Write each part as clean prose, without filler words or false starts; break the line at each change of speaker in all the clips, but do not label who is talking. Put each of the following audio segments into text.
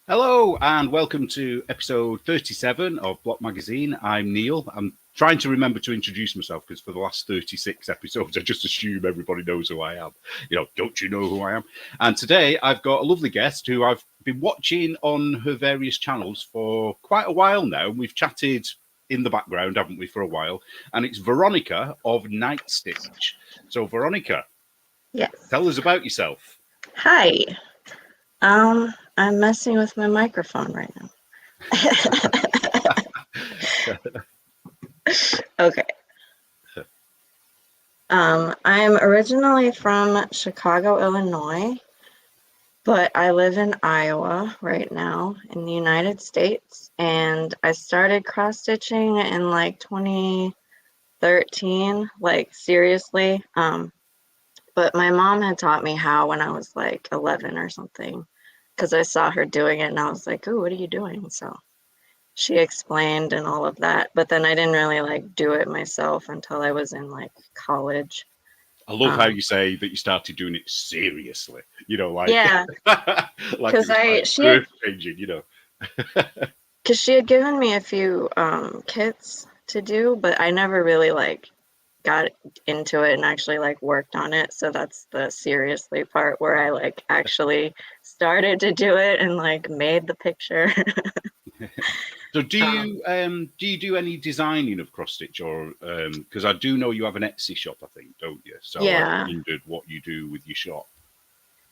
Hello and welcome to episode 37 of Block Magazine. I'm Neil. I'm trying to remember to introduce myself because for the last 36 episodes I just assume everybody knows who I am. Don't you know who I am? And today I've got a lovely guest who I've been watching on her various channels for quite a while now. We've chatted in the background, haven't we, for a while? And it's Veronica of Knight Stitch. So Veronica,
Yes.
tell us about yourself.
Hi. I'm messing with my microphone right now. Okay. I'm originally from Chicago, Illinois, but I live in Iowa right now in the United States, and I started cross stitching in like 2013, like seriously. But my mom had taught me how when I was like 11 or something, because I saw her doing it and I was like, "Oh, what are you doing?" So she explained and all of that. But then I didn't really like do it myself until I was in like college.
I love how you say that you started doing it seriously.
Yeah,
like it
because
was like earth changing.
because she had given me a few kits to do, but I never really like got into it and actually like worked on it. So that's the seriously part where I like actually started to do it and like made the picture.
So do you do any designing of cross stitch or because I do know you have an Etsy shop, I think, don't you? So I
Yeah,
wondered what you do with your shop.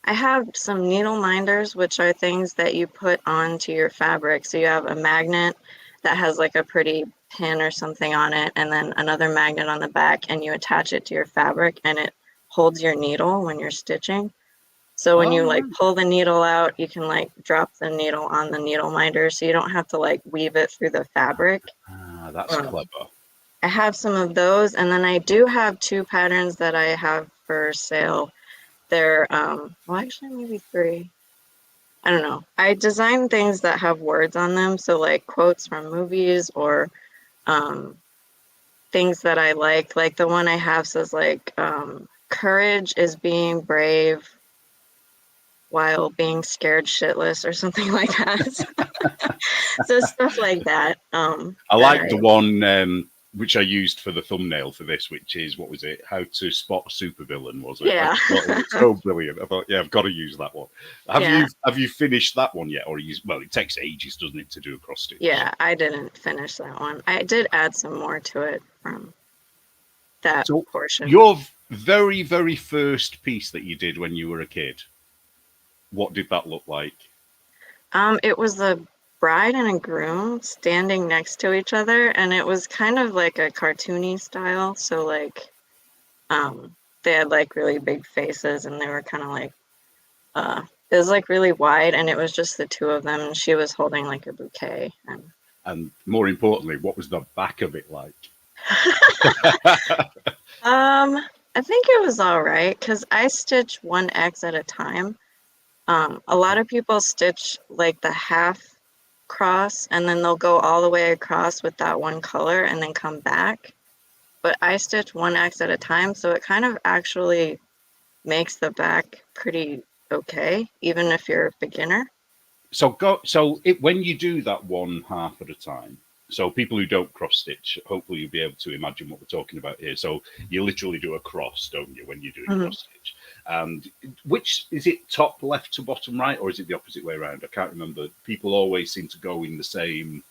I have some needle minders, which are things that you put onto your fabric. So you have a magnet that has like a pretty pin or something on it, and then another magnet on the back, and you attach it to your fabric, and it holds your needle when you're stitching. So when
Oh,
you like
right.
pull the needle out, you can like drop the needle on the needle minder, so you don't have to like weave it through the fabric.
Ah, that's
Um,
clever.
I have some of those, and then I do have two patterns that I have for sale. They're well, actually maybe three. I don't know. I design things that have words on them, so like quotes from movies or um, things that I like. Like the one I have says like courage is being brave while being scared shitless or something like that. So stuff like that.
I
That
like
I
the one which I used for the thumbnail for this, which is what was it? How to spot a supervillain, was it? I
yeah.
thought it was so brilliant. I thought, yeah, I've got to use that one. Have
Yeah.
you finished that one yet, or you? Well, it takes ages, doesn't it, to do a cross stitch?
Yeah, I didn't finish that one. I did add some more to it from that
So
portion.
your very very first piece that you did when you were a kid, what did that look like?
It was the bride and a groom standing next to each other, and it was kind of like a cartoony style. So like, they had like really big faces, and they were kind of like, uh, it was like really wide, and it was just the two of them, and she was holding like a bouquet. And
And more importantly, what was the back of it like?
I think it was all right because I stitch 1X at a time. A lot of people stitch like the half cross and then they'll go all the way across with that one color and then come back. But I stitch 1X at a time, so it kind of actually makes the back pretty okay, even if you're a beginner.
When you do that one half at a time, so people who don't cross stitch, hopefully you'll be able to imagine what we're talking about here. So you literally do a cross, don't you, when you're doing
Mhm.
cross stitch? And which is it, top left to bottom right, or is it the opposite way around? I can't remember. People always seem to go in the same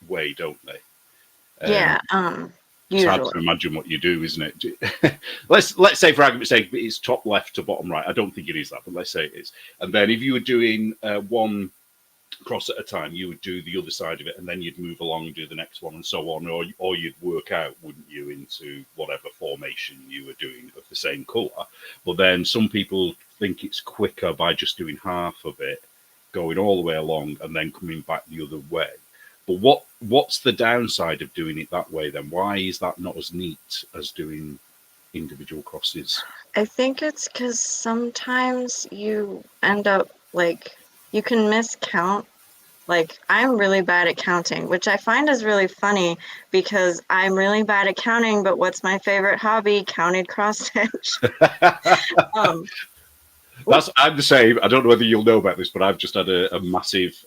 way, don't they?
Yeah,
It's hard to
usually.
imagine what you do, isn't it? let's say, for argument's sake, it's top left to bottom right. I don't think it is that, but let's say it is. And then if you were doing one cross at a time, you would do the other side of it, and then you'd move along and do the next one, and so on, or you'd work out, wouldn't you, into whatever formation you were doing of the same color. But then some people think it's quicker by just doing half of it, going all the way along, and then coming back the other way. But what's the downside of doing it that way then? Why is that not as neat as doing individual crosses?
I think it's because sometimes you end up like you can miscount. Like, I'm really bad at counting, which I find is really funny because I'm really bad at counting, but what's my favorite hobby? Counted cross stitch. Um,
I'm the same. I don't know whether you'll know about this, but I've just had a massive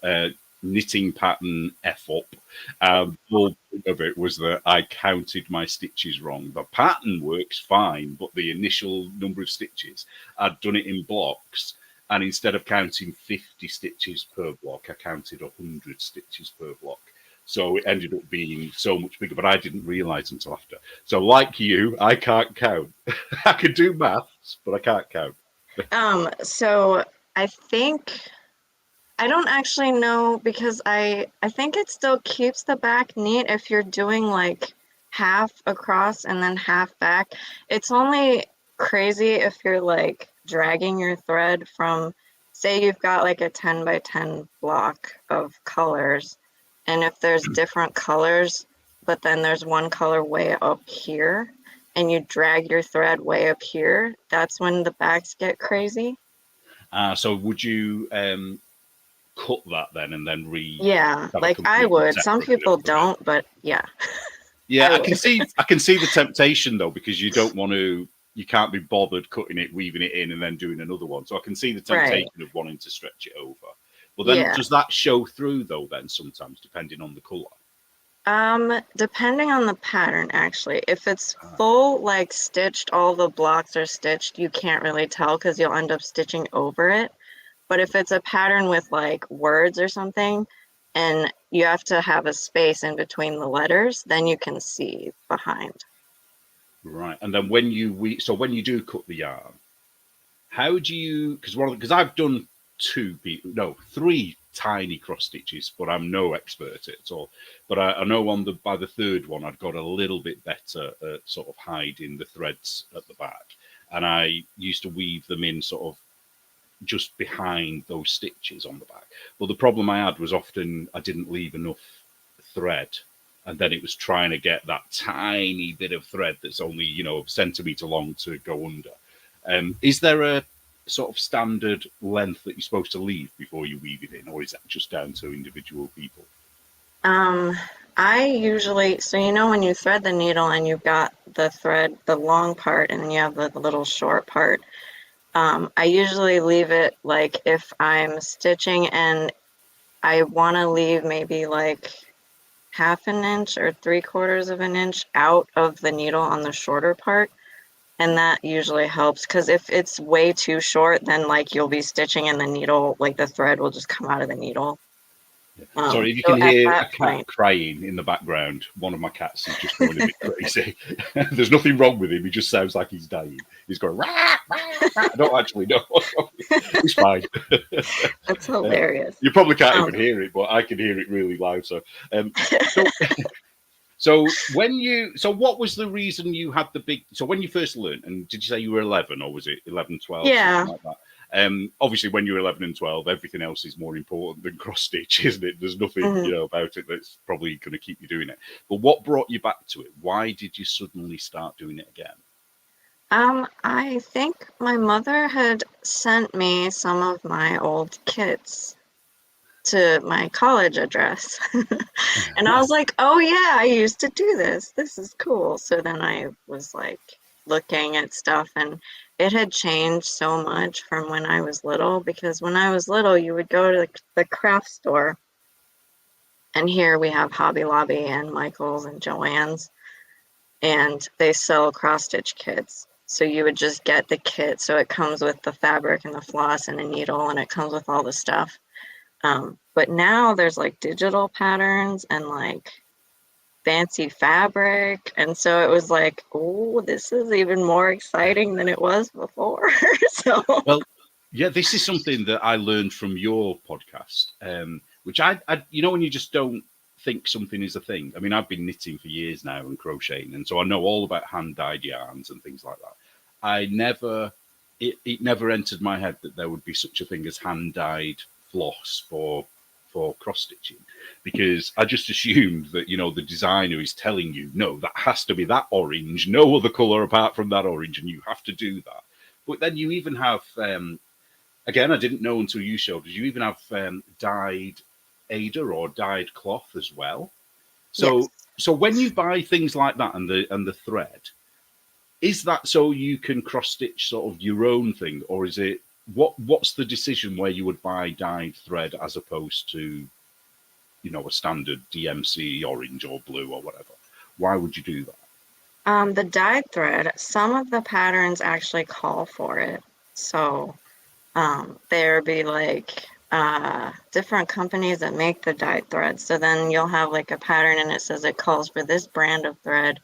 knitting pattern F up. The whole point of it was that I counted my stitches wrong. The pattern works fine, but the initial number of stitches, I'd done it in blocks, and instead of counting 50 stitches per block, I counted 100 stitches per block. So it ended up being so much bigger, but I didn't realize until after. So, like you, I can't count. I can do maths, but I can't count.
So I think I don't actually know because I think it still keeps the back neat if you're doing like half across and then half back. It's only crazy if you're like dragging your thread from, say you've got like a 10 by 10 block of colors, and if there's different colors, but then there's one color way up here and you drag your thread way up here, that's when the backs get crazy.
So would you cut that then and then
Yeah,
have a
like I
completely
would. Some
separate bit
people
of thread?
don't, but yeah.
Yeah,
I
I can
would.
see the temptation though, because you don't want to, you can't be bothered cutting it, weaving it in, and then doing another one. So I can see the
Right.
temptation of wanting to stretch it over. But then
Yeah.
does that show through though? Then sometimes, depending on the color.
Depending on the pattern, actually. If it's full, like stitched, all the blocks are stitched, you can't really tell because you'll end up stitching over it. But if it's a pattern with like words or something, and you have to have a space in between the letters, then you can see behind.
Right, and then when so when you do cut the yarn, how do you? Because I've done three tiny cross stitches, but I'm no expert at it at all. But I know by the third one, I'd got a little bit better at sort of hiding the threads at the back, and I used to weave them in sort of just behind those stitches on the back. Well, the problem I had was often I didn't leave enough thread, and then it was trying to get that tiny bit of thread that's only a centimetre long to go under. Is there a sort of standard length that you're supposed to leave before you weave it in, or is that just down to individual people?
I usually, so when you thread the needle and you've got the thread, the long part, and then you have the little short part, I usually leave it like if I'm stitching and I want to leave maybe like half an inch or 3/4 of an inch out of the needle on the shorter part. And that usually helps because if it's way too short, then like you'll be stitching and the needle, like the thread will just come out of the needle.
Sorry, if you
So
can
at
hear a
that
cat
point,
crying in the background, one of my cats is just going a bit crazy. There's nothing wrong with him. He just sounds like he's dying. He's going, rah, rah, rah. I don't actually know. He's fine.
that's hilarious.
You probably can't even hear it, but I can hear it really loud. So what was the reason you had the big, so when you first learned, and did you say you were 11 or was it 11, 12,
Yeah.
something like that? Obviously when you're 11 and 12, everything else is more important than cross stitch, isn't it? There's nothing, about it that's probably going to keep you doing it. But what brought you back to it? Why did you suddenly start doing it again?
I think my mother had sent me some of my old kits to my college address. And I was like, oh yeah, I used to do this. This is cool. So then I was like looking at stuff, and it had changed so much from when I was little, because when I was little, you would go to the craft store, and here we have Hobby Lobby and Michael's and Joann's, and they sell cross stitch kits. So you would just get the kit. So it comes with the fabric and the floss and a needle, and it comes with all the stuff. But now there's like digital patterns and like fancy fabric. And so it was like, oh, this is even more exciting than it was before. So,
well, yeah, this is something that I learned from your podcast, which I, when you just don't think something is a thing. I mean, I've been knitting for years now and crocheting, and so I know all about hand-dyed yarns and things like that. It never entered my head that there would be such a thing as hand-dyed floss for cross stitching, because I just assumed that the designer is telling you, no, that has to be that orange, no other color apart from that orange, and you have to do that. But then you even have again, I didn't know until you showed us, you even have dyed Aida or dyed cloth as well. So
yes.
So when you buy things like that and the thread, is that so you can cross stitch sort of your own thing, or is it what's the decision where you would buy dyed thread as opposed to, a standard DMC orange or blue or whatever? Why would you do that?
The dyed thread, some of the patterns actually call for it. So there be like different companies that make the dyed thread. So then you'll have like a pattern and it says it calls for this brand of thread,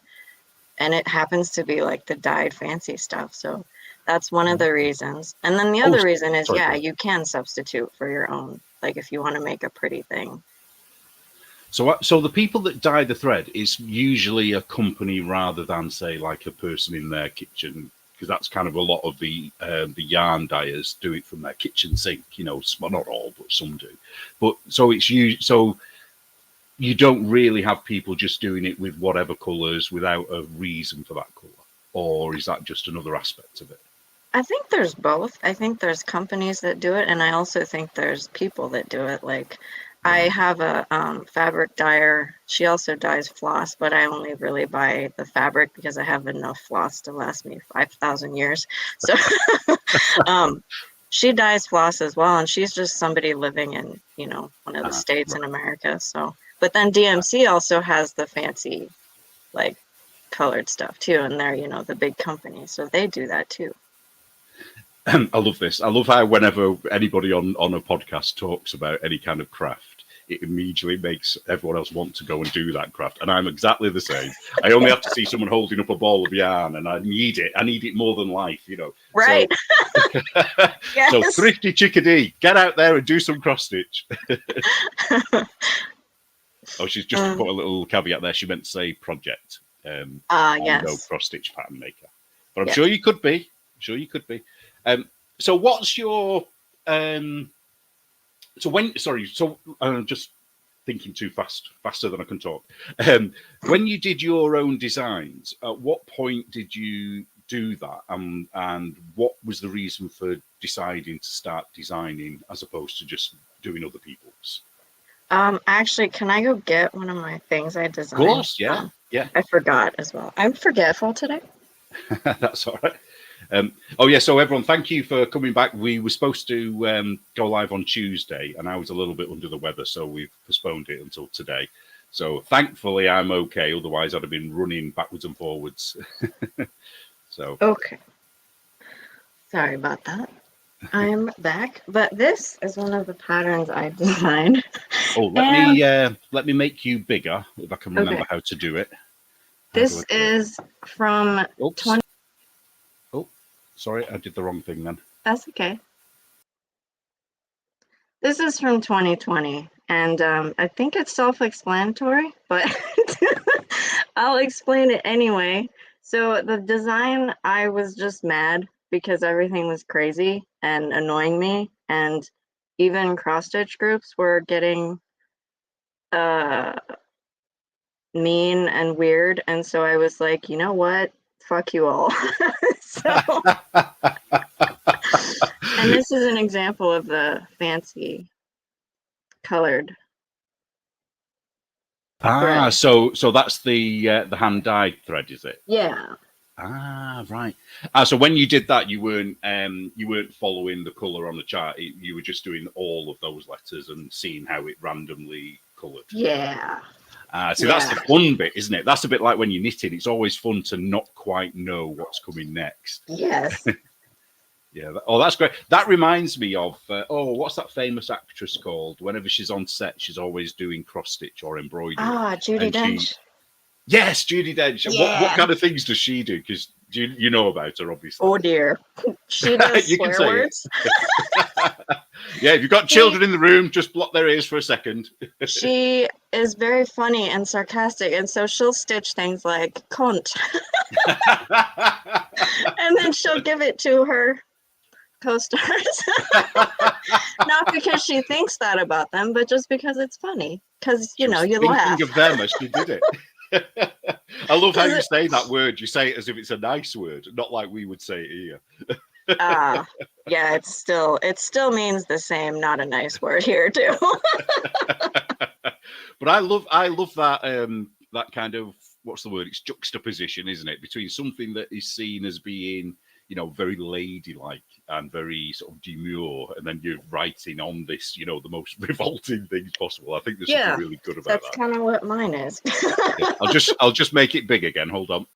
and it happens to be like the dyed fancy stuff. So that's one of the reasons. And then the
Oh,
other reason is,
sorry,
yeah,
go ahead.
you can substitute for your own, like if you want to make a pretty thing.
So the people that dye the thread is usually a company rather than, say, like a person in their kitchen, because that's kind of a lot of the yarn dyers do it from their kitchen sink. Well, not all, but some do. But so you don't really have people just doing it with whatever colours without a reason for that colour, or is that just another aspect of it?
I think there's both. I think there's companies that do it, and I also think there's people that do it. Like, I
Right.
have a fabric dyer. She also dyes floss, but I only really buy the fabric because I have enough floss to last me 5,000 years. So she dyes floss as well, and she's just somebody living in, one of the states
Right.
in America. So, but then DMC also has the fancy, like, colored stuff too, and they're, the big company, so they do that too.
I love this. I love how whenever anybody on a podcast talks about any kind of craft, it immediately makes everyone else want to go and do that craft. And I'm exactly the same. I only have to see someone holding up a ball of yarn, and I need it. I need it more than life,
Right.
So,
Yes.
so Thrifty Chickadee, get out there and do some cross stitch. Oh, she's just put a little caveat there. She meant to say project. And
Yes.
no cross stitch pattern maker. But I'm
Yeah.
sure you could be. I'm sure you could be. So what's your I'm just thinking too faster than I can talk. When you did your own designs, at what point did you do that? And what was the reason for deciding to start designing as opposed to just doing other people's?
Actually, can I go get one of my things I designed?
Of course, yeah. Yeah.
I forgot as well. I'm forgetful today.
That's all right. So everyone, thank you for coming back. We were supposed to go live on Tuesday, and I was a little bit under the weather, so we've postponed it until today. So thankfully, I'm okay. Otherwise, I'd have been running backwards and forwards. So
okay. Sorry about that. I'm back, but this is one of the patterns I designed.
Oh, let me make you bigger if I can remember how to do it.
This is from 20.
Oh, sorry, I did the wrong thing then.
That's okay. This is from 2020, and I think it's self-explanatory, but I'll explain it anyway. So the design, I was just mad because everything was crazy and annoying me, and even cross-stitch groups were getting mean and weird, and so I was like, you know what? Fuck you all. And this is an example of the fancy colored thread.
So that's the hand dyed thread, is it?
Yeah.
Right. So when you did that, you weren't following the color on the chart. You were just doing all of those letters and seeing how it randomly colored.
Yeah.
That's the fun bit, isn't it? That's a bit like when you're knitting. It's always fun to not quite know what's coming next.
Yes.
Yeah. That's great. That reminds me of what's that famous actress called? Whenever she's on set, she's always doing cross stitch or embroidery.
Judi Dench.
Yes, Judi Dench.
Yeah.
What kind of things does she do? Because you know about her, obviously.
Oh dear, she does
you
swear
can say
words.
Yeah, if you've got children in the room, just block their ears for a second.
She is very funny and sarcastic, and so she'll stitch things like "cunt," and then she'll give it to her co-stars. Not because she thinks that about them, but just because it's funny. Because you laugh.
Thinking of them as she did it. I love how you say that word. You say it as if it's a nice word, not like we would say it here.
Yeah, it still means the same, not a nice word here too.
But I love that that kind of, what's the word? It's juxtaposition, isn't it? Between something that is seen as being, very ladylike and very sort of demure, and then you're writing on this, the most revolting things possible. I think there's something
Yeah,
really good about
that's
that.
kind of what mine is.
Yeah, I'll just make it big again. Hold on.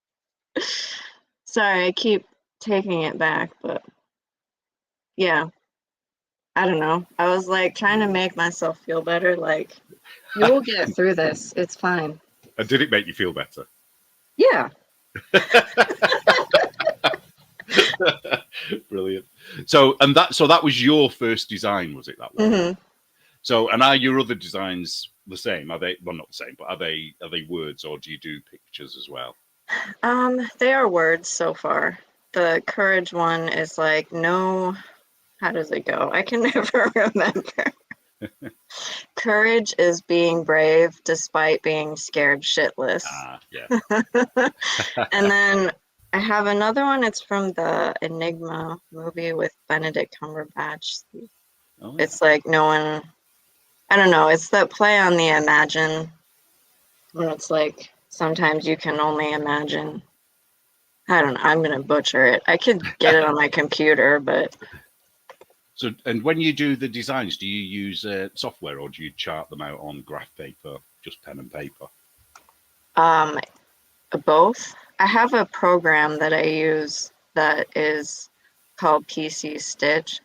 Sorry, I keep taking it back, but yeah, I don't know. I was like trying to make myself feel better. Like, you will get through this. It's fine.
And did it make you feel better?
Yeah.
Brilliant. So that was your first design, was it, that one?
Hmm.
So, and are your other designs the same? Are they, well, not the same, but are they words, or do you do pictures as well?
They are words so far. The courage one is like, no, how does it go? I can never remember. Courage is being brave despite being scared shitless.
Yeah.
And then I have another one. It's from the Enigma movie with Benedict Cumberbatch.
Oh, yeah.
It's like no one, I don't know, it's that play on the imagine, where it's like sometimes you can only imagine. I don't know, I'm going to butcher it. I could get it on my computer, but.
So, and when you do the designs, do you use software, or do you chart them out on graph paper, just pen and paper?
Both. I have a program that I use that is called PC Stitch,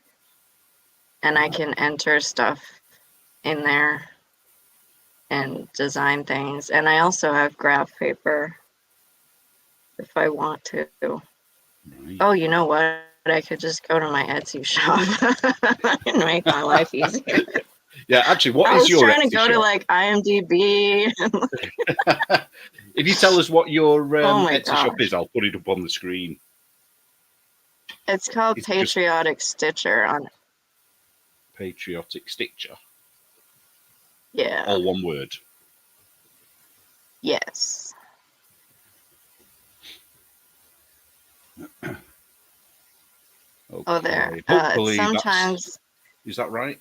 and I can enter stuff in there and design things. And I also have graph paper if I want to.
Right.
Oh, you know what? I could just go to my Etsy shop and make my life easier.
Yeah, actually, what
I
is
was
your
trying
Etsy
to go
shop?
to like IMDb.
If you tell us what your
Oh my
Etsy shop
gosh.
is, I'll put it up on the screen.
It's called
It's just
Patriotic Stitcher on.
Patriotic Stitcher.
Yeah.
All one word.
Yes.
Okay.
Oh, there.
Hopefully
Sometimes.
is that right?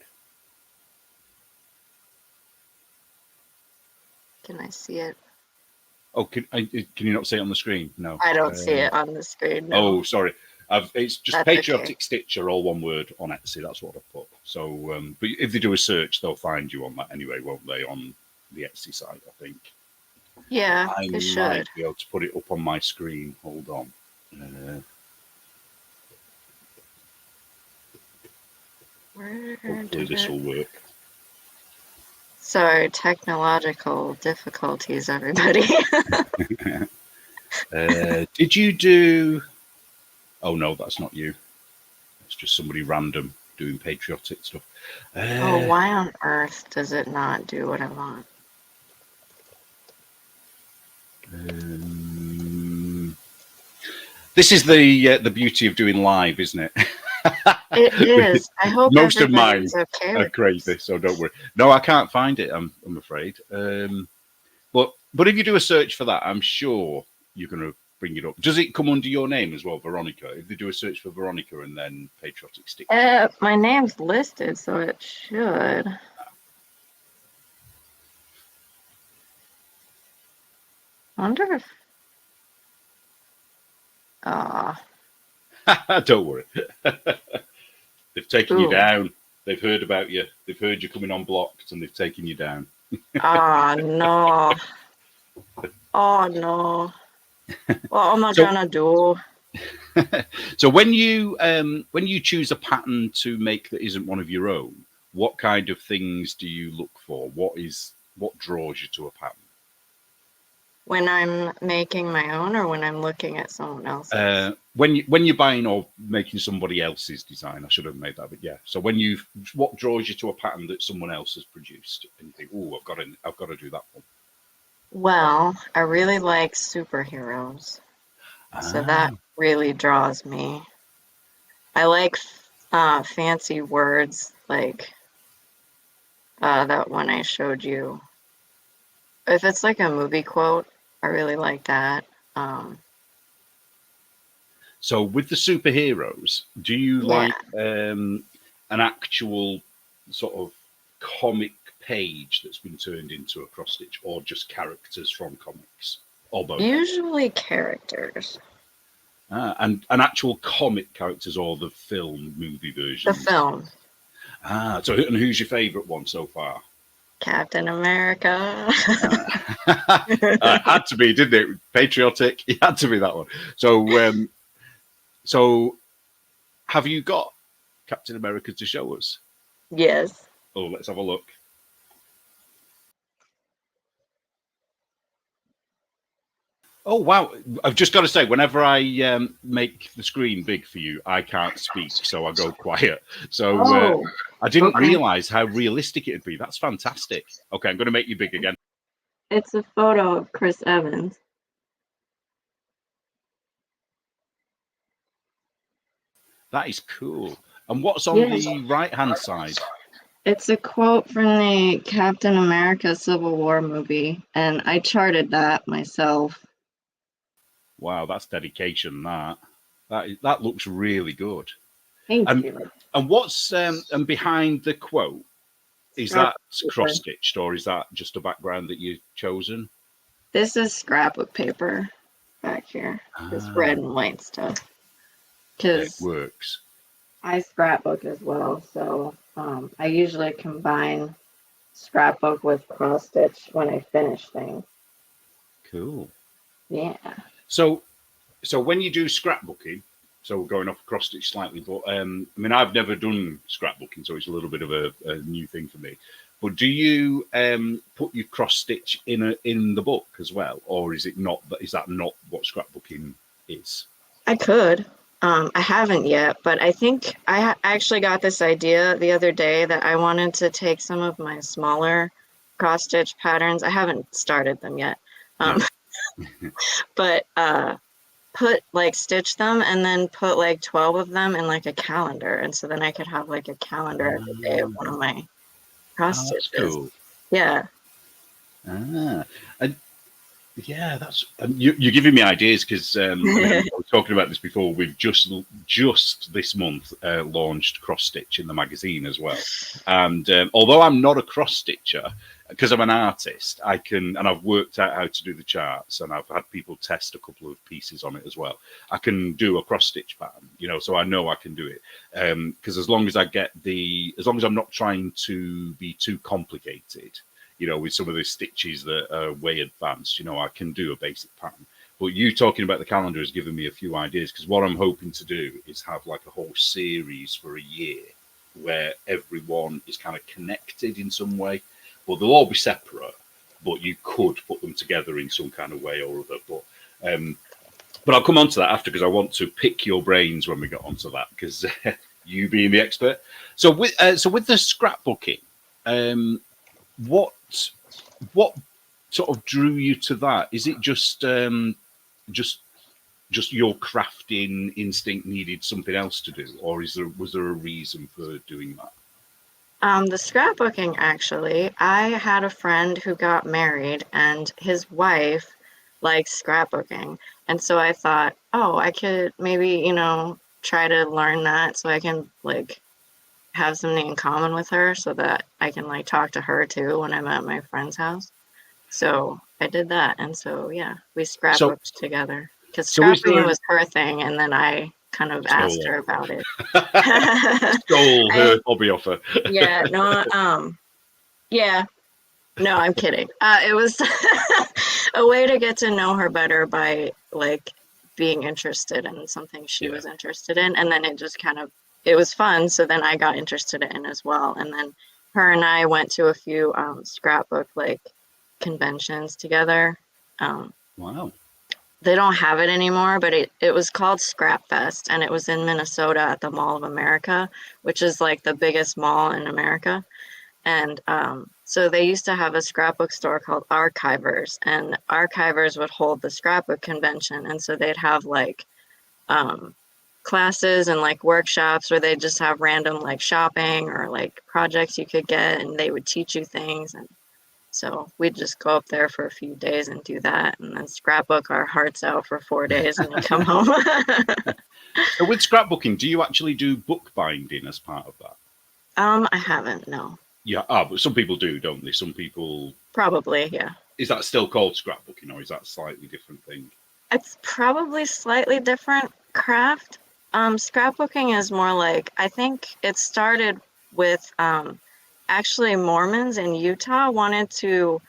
Can I see it?
Oh, can you not see it on the screen? No.
I don't see it on the screen. No.
Oh, sorry. It's just
That's
Patriotic
okay.
Stitcher, all one word, on Etsy. That's what I put. So, but if they do a search, they'll find you on that anyway, won't they? On the Etsy site, I think.
Yeah,
I
they
might
should.
be able to put it up on my screen. Hold on. Hopefully this will work.
Sorry, technological difficulties, everybody.
Did you do? Oh no, that's not you. It's just somebody random doing patriotic stuff.
Oh, why on earth does it not do what I want?
This is the beauty of doing live, isn't it?
It is. I hope
Most of mine
everybody's okay
are
with
crazy,
this.
so don't worry. No, I can't find it. I'm afraid. But if you do a search for that, I'm sure you're going to bring it up. Does it come under your name as well, Veronica? If they do a search for Veronica and then Patriotic Stick.
My name's listed, so it should. I wonder if.
Don't worry. They've taken you
Ooh.
down. They've heard about you. They've heard you coming on Blocked, and they've taken you down.
No. Oh no. What am I gonna do?
So when you choose a pattern to make that isn't one of your own, what kind of things do you look for? What draws you to a pattern?
When I'm making my own, or when I'm looking at someone else's?
When you're buying or making somebody else's design, I should have made that, but yeah. So what draws you to a pattern that someone else has produced, and you think, oh, I've got to do that one.
Well, I really like superheroes, so that really draws me. I like fancy words, like that one I showed you. If it's like a movie quote, I really like that.
So with the superheroes, do you like an actual sort of comic page that's been turned into a cross stitch, or just characters from comics, or both?
Usually characters.
And actual comic characters or the film movie
The
versions?
film.
So and who's your favourite one so far?
Captain America.
Had to be, didn't it? Patriotic. It had to be that one. So have you got Captain America to show us?
Yes.
Oh, let's have a look. Oh wow! I've just got to say, whenever I make the screen big for you, I can't speak, so I go quiet. So I didn't realise how realistic it'd be. That's fantastic. Okay, I'm going to make you big again.
It's a photo of Chris Evans.
That is cool. And what's on the right-hand side?
It's a quote from the Captain America Civil War movie, and I charted that myself.
Wow, that's dedication. That looks really good.
Thank you.
And what's and behind the quote? Is that cross stitched or is that just a background that you've chosen?
This is scrapbook paper back here. This red and white stuff. Because
it works.
I scrapbook as well, so I usually combine scrapbook with cross stitch when I finish things.
Cool.
Yeah.
So when you do scrapbooking, so we're going off cross stitch slightly, but I mean I've never done scrapbooking, so it's a little bit of a new thing for me. But do you put your cross stitch in the book as well, or is it not? Is that not what scrapbooking is?
I could. I haven't yet, but I think I actually got this idea the other day that I wanted to take some of my smaller cross stitch patterns. I haven't started them yet, but stitch them and then put like 12 of them in like a calendar, and so then I could have like a calendar every day of one of my cross stitches.
Cool.
Yeah.
And yeah, you're giving me ideas because I was talking about this before. We've just this month launched cross stitch in the magazine as well. And although I'm not a cross stitcher, because I'm an artist, and I've worked out how to do the charts, and I've had people test a couple of pieces on it as well. I can do a cross stitch pattern, so I know I can do it. Because as long as I'm not trying to be too complicated, with some of the stitches that are way advanced, I can do a basic pattern. But you talking about the calendar has given me a few ideas, because what I'm hoping to do is have like a whole series for a year where everyone is kind of connected in some way. Well, they'll all be separate, but you could put them together in some kind of way or other. But I'll come on to that after, because I want to pick your brains when we get onto that, because you being the expert. So with the scrapbooking, what sort of drew you to that? Is it just your crafting instinct needed something else to do, or was there a reason for doing that?
The scrapbooking, actually, I had a friend who got married and his wife likes scrapbooking. And so I thought, I could maybe, try to learn that so I can like have something in common with her so that I can like talk to her too when I'm at my friend's house. So I did that. And so, yeah, we scrapbooked together, because scrapbooking was her thing. And then I kind of asked her about it.
Stole her hobby off her.
Yeah, no, no, I'm kidding. It was a way to get to know her better by like being interested in something she was interested in, and then it was fun. So then I got interested in as well, and then her and I went to a few scrapbook like conventions together.
Wow.
They don't have it anymore, but it was called Scrap Fest, and it was in Minnesota at the Mall of America, which is like the biggest mall in America. And so they used to have a scrapbook store called Archivers, and Archivers would hold the scrapbook convention. And so they'd have like classes and like workshops where they just have random like shopping or like projects you could get, and they would teach you things. And so we'd just go up there for a few days and do that, and then scrapbook our hearts out for 4 days and then come home.
So with scrapbooking, do you actually do bookbinding as part of that?
I haven't, no.
Yeah, but some people do, don't they? Some people...
Probably, yeah.
Is that still called scrapbooking, or is that a slightly different thing?
It's probably slightly different. craft, scrapbooking is more like, I think it started with actually Mormons in Utah wanted to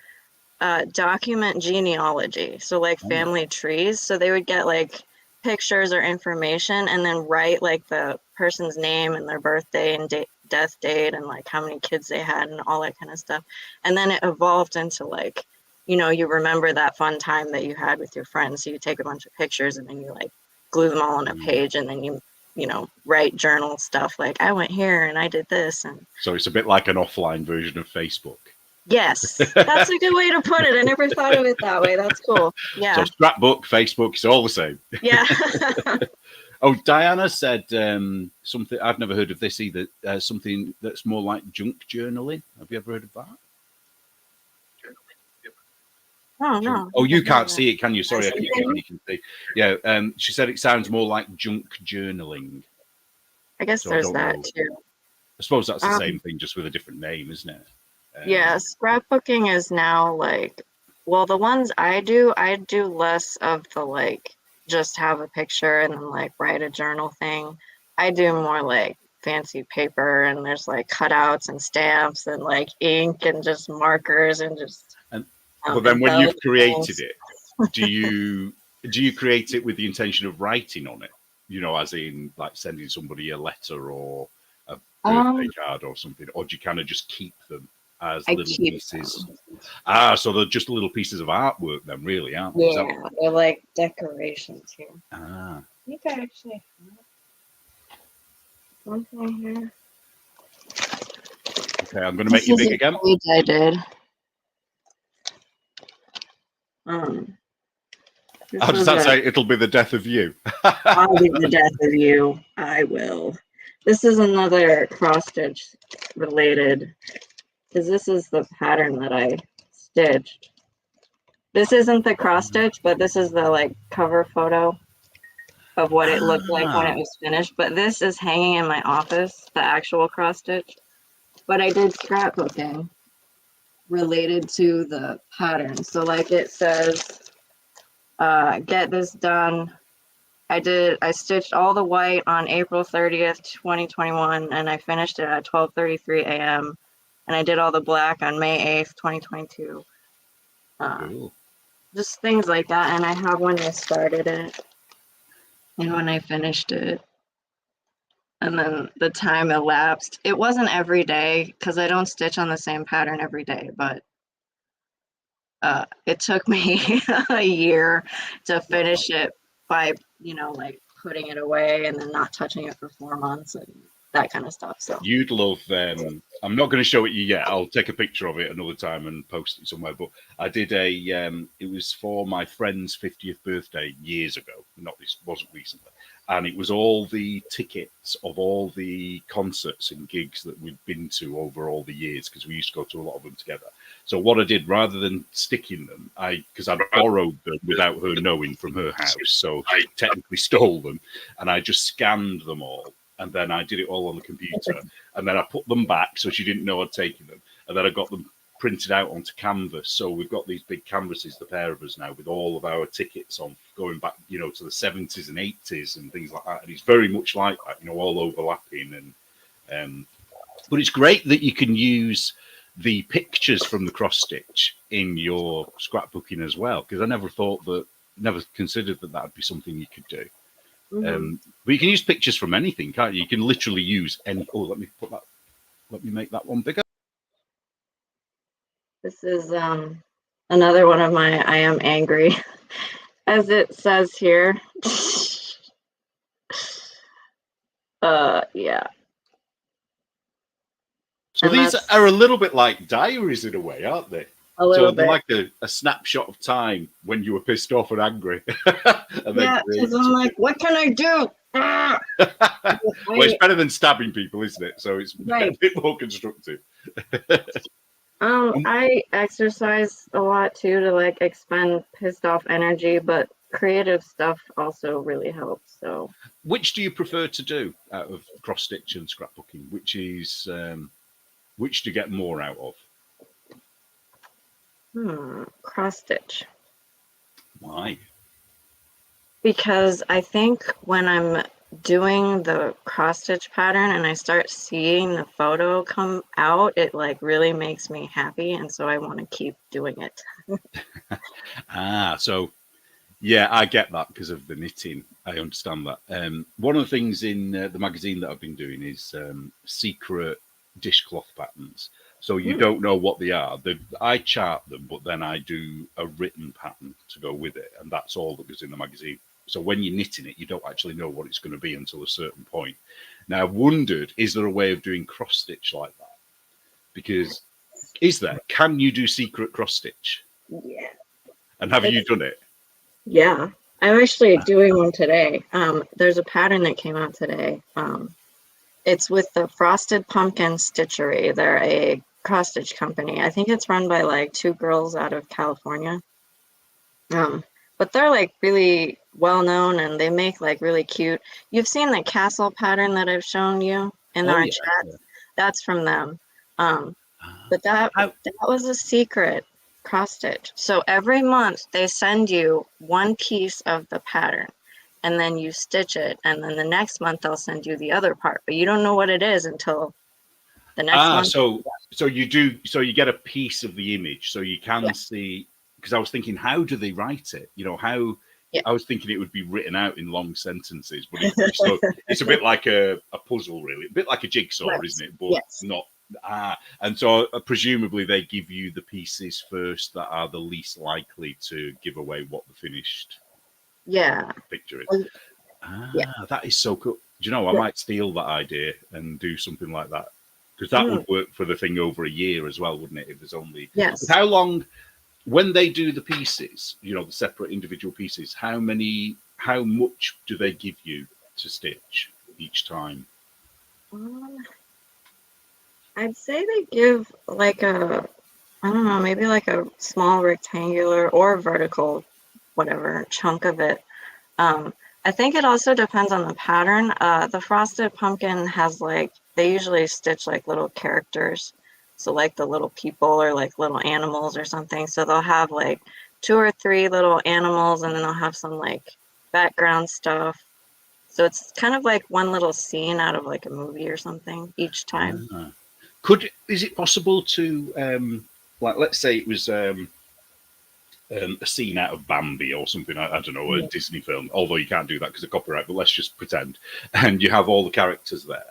document genealogy, so like
Oh,
family trees. So they would get like pictures or information and then write like the person's name and their birthday and death date and like how many kids they had and all that kind of stuff. And then it evolved into like, you know, you remember that fun time that you had with your friends. So you take a bunch of pictures and then you like glue them all on a
mm.
page and then you know, write journal stuff like I went here and I did this. And
So it's a bit like an offline version of Facebook.
yes, that's a good way to put it. I never thought of it that way. That's cool.
So
Yeah.
scrapbook, Facebook, it's all the same.
Yeah.
Oh, Diana said something, I've never heard of this either, something that's more like junk journaling. Have you ever heard of that?
Oh no.
Oh, you can't
that.
see it, can you? Sorry, I
Same
keep
thing?
thinking you can see. Yeah, she said it sounds more like junk journaling.
I guess
So I
there's
don't
that
know.
too.
I suppose that's the same thing, just with a different name, isn't it?
Yeah, scrapbooking is now like, well, the ones I do less of the like just have a picture and then like write a journal thing. I do more like fancy paper and there's like cutouts and stamps and like ink and just markers and just
And but then when you've
embellished
created
things.
it, do you create it with the intention of writing on it? You know, as in like sending somebody a letter or a birthday
Um,
card or something, or do you kind of just keep them as
I
little
keep
pieces?
them.
So they're just little pieces of artwork, then, really, aren't they? Is that
Yeah, they're like decorations here.
ah?
I think I actually have something here.
Okay, I'm going to make
This
you
is
big
a
again.
page I did. Um,
How
this
does
was
that
a
say? It'll be the death of you.
I'll be the death of you. I will. This is another cross stitch related because this is the pattern that I stitched. This isn't the cross stitch, but this is the like cover photo of what it looked like when it
Ah,
was finished. But this is hanging in my office, the actual cross stitch. But I did scrapbooking related to the pattern. So like it says, get this done. I stitched all the white on April 30th, 2021, and I finished it at 12:33 a.m. And I did all the black on May 8th, 2022.
cool.
Just things like that. And I have when I started it and when I finished it. And then the time elapsed. It wasn't every day because I don't stitch on the same pattern every day, but it took me a year to finish it by, you know, like putting it away and then not touching it for 4 months and that kind of stuff. So
You'd love. I'm not going to show it you yet. I'll take a picture of it another time and post it somewhere. But I did a. It was for my friend's 50th birthday years ago. Not this wasn't recently, and it was all the tickets of all the concerts and gigs that we'd been to over all the years because we used to go to a lot of them together. So what I did, rather than sticking them, because I'd borrowed them without her knowing from her house, so I technically stole them, and I just scanned them all. And then I did it all on the computer. And then I put them back so she didn't know I'd taken them. And then I got them printed out onto canvas. So we've got these big canvases, the pair of us now, with all of our tickets on, going back, you know, to the 70s and 80s and things like that. And it's very much like that, you know, all overlapping. And but it's great that you can use the pictures from the cross stitch in your scrapbooking as well, because I never considered that that'd be something you could do. But you can use pictures from anything, can't you? You can literally use any. Oh, let me put that. Let me make that one bigger.
this is another one of my I am angry, as it says here. Yeah.
So
And
these
that's
are a little bit like diaries in a way, aren't they?
a
So
little
they're
bit.
like a snapshot of time when you were pissed off and angry, and then
Yeah,
create
because I'm like, what can I do? Ah!
well, it's better than stabbing people, isn't it? So it's a
Right.
bit more constructive.
I exercise a lot too to like expend pissed off energy, but creative stuff also really helps. So,
Which do you prefer to do out of cross stitch and scrapbooking? Which do you get more out of?
cross stitch.
Why?
Because I think when I'm doing the cross stitch pattern and I start seeing the photo come out, it like really makes me happy, and so I want to keep doing it.
So yeah, I get that because of the knitting. I understand that. One of the things in the magazine that I've been doing is secret dishcloth patterns. So you don't know what they are. I chart them, but then I do a written pattern to go with it, and that's all that goes in the magazine. So when you're knitting it, you don't actually know what it's going to be until a certain point. Now, I've wondered, is there a way of doing cross stitch like that? Because is there? Can you do secret cross stitch?
Yeah.
And have you done it?
Yeah. I'm actually doing one today. There's a pattern that came out today. It's with the Frosted Pumpkin Stitchery. They're a cross stitch company. I think it's run by like two girls out of California. But they're like really well known, and they make like really cute. You've seen the castle pattern that I've shown you in our chat.
Yeah.
That's from them. But that was a secret cross stitch. So every month they send you one piece of the pattern, and then you stitch it, and then the next month they'll send you the other part, but you don't know what it is until the next month.
So you do, so you get a piece of the image, so you can see, because I was thinking, how do they write it? You know, how I was thinking it would be written out in long sentences, but it's a bit like a puzzle, really, a bit like a jigsaw, isn't it? But not. And so presumably they give you the pieces first that are the least likely to give away what the finished picture is. That is so cool. Do you know, I might steal that idea and do something like that, because that would work for the thing over a year as well, wouldn't it? If there's only how long when they do the pieces, you know, the separate individual pieces, how much do they give you to stitch each time?
I'd say they give like I don't know, maybe like a small rectangular or vertical, whatever chunk of it. I think it also depends on the pattern. The Frosted Pumpkin has like, they usually stitch like little characters. So like the little people or like little animals or something. So they'll have like 2 or 3 little animals, and then they'll have some like background stuff. So it's kind of like one little scene out of like a movie or something each time.
Is it possible to like, let's say it was a scene out of Bambi or something, I don't know, a Disney film, although you can't do that because of copyright, but let's just pretend, and you have all the characters there.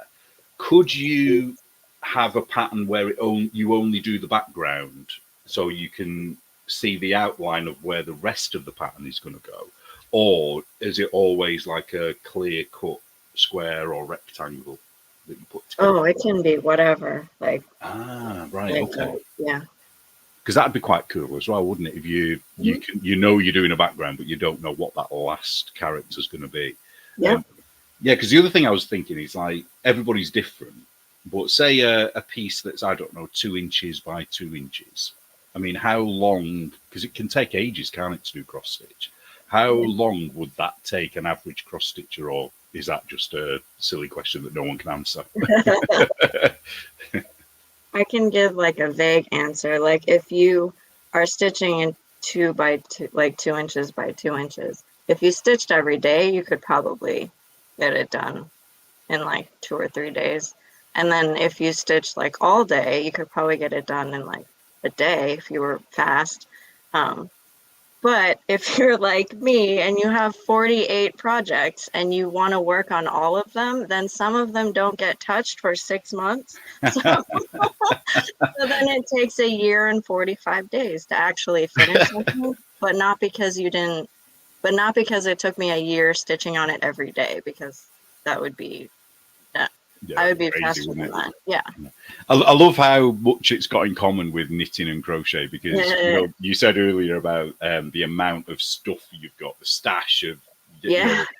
Could you have a pattern where you only do the background, so you can see the outline of where the rest of the pattern is going to go? Or is it always like a clear cut square or rectangle that you put together?
Oh, it can be whatever. Like
right,
like,
okay.
Yeah.
Because that'd be quite cool as well, wouldn't it? If you can, you know, you're doing a background, but you don't know what that last character's going to be.
Yeah.
Because the other thing I was thinking is, like, everybody's different, but say a piece that's, I don't know, 2 inches by 2 inches. I mean, how long? Because it can take ages, can't it, to do cross stitch? How long would that take an average cross stitcher, or is that just a silly question that no one can answer?
I can give like a vague answer. Like if you are stitching in 2 by 2, like 2 inches by 2 inches, if you stitched every day, you could probably get it done in like 2 or 3 days. And then if you stitch like all day, you could probably get it done in like a day if you were fast. But if you're like me and you have 48 projects and you want to work on all of them, then some of them don't get touched for 6 months. So, so then it takes a year and 45 days to actually finish something, but not because you didn't, but not because it took me a year stitching on it every day, because that would be, I would be faster than that. Yeah.
I love how much it's got in common with knitting and crochet, because you know, you said earlier about the amount of stuff you've got, the stash of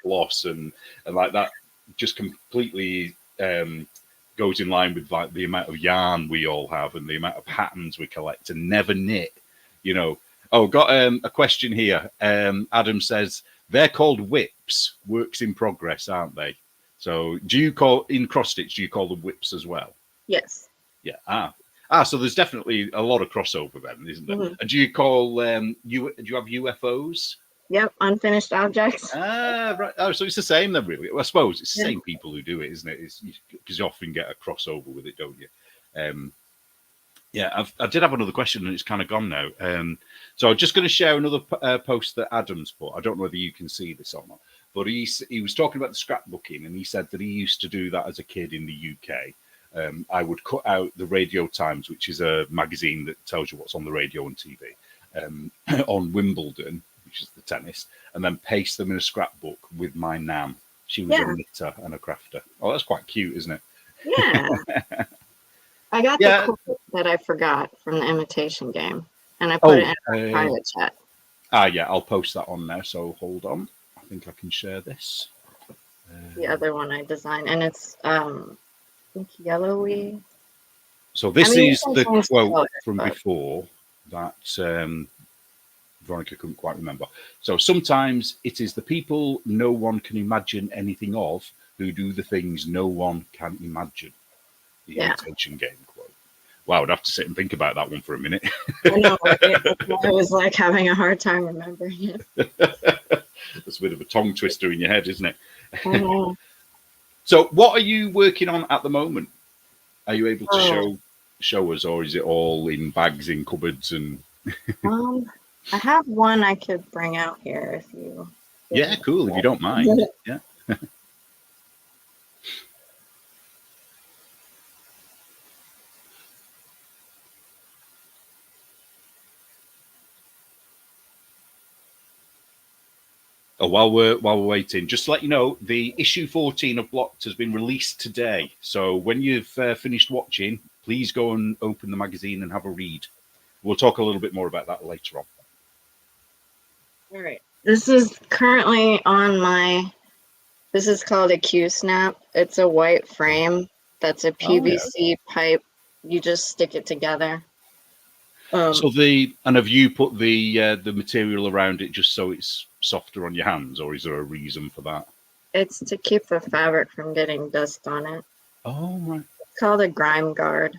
floss and like that, just completely goes in line with like the amount of yarn we all have and the amount of patterns we collect and never knit. You know. Oh, got a question here. Adam says they're called whips, works in progress, aren't they? So do you call, in cross stitch, do you call them whips as well?
Yes.
Yeah. So there's definitely a lot of crossover then, isn't there?
Mm-hmm.
And do you call do you have UFOs?
Yep, unfinished objects.
Ah, right. Oh, so it's the same then, really. Well, I suppose it's the
Yeah.
same people who do it, isn't it? It's because you often get a crossover with it, don't you? Yeah, I did have another question, and it's kind of gone now. So I'm just going to share another post that Adam's put. I don't know whether you can see this or not, but he was talking about the scrapbooking, and he said that he used to do that as a kid in the UK. I would cut out the Radio Times, which is a magazine that tells you what's on the radio and TV, on Wimbledon, which is the tennis, and then paste them in a scrapbook with my nan. She was a knitter and a crafter. Oh, that's quite cute, isn't it?
Yeah. I got
Yeah.
the quote that I forgot from the imitation game, and I put it in a private chat.
Yeah, I'll post that on there. So hold on. I think I can share this.
The other one I designed, and it's I think yellowy.
So this is the quote from before that Veronica couldn't quite remember. So sometimes it is the people no one can imagine anything of who do the things no one can imagine. The imitation game quote. Wow, I'd have to sit and think about that one for a minute.
I know, right? I was like having a hard time remembering it.
That's a bit of a tongue twister in your head, isn't it?
I know.
So what are you working on at the moment? Are you able to show us, or is it all in bags in cupboards? And
I have one I could bring out here if you.
Yeah, cool. If you don't mind. Yeah. Oh, while we're waiting, just to let you know, the issue 14 of Blocked has been released today. So when you've finished watching, please go and open the magazine and have a read. We'll talk a little bit more about that later on.
All right. This is currently on my. This is called a Q-snap. It's a white frame that's a PVC pipe. You just stick it together.
So have you put the material around it just so it's softer on your hands, or is there a reason for that?
It's to keep the fabric from getting dust on it.
Oh, right.
It's called a grime guard.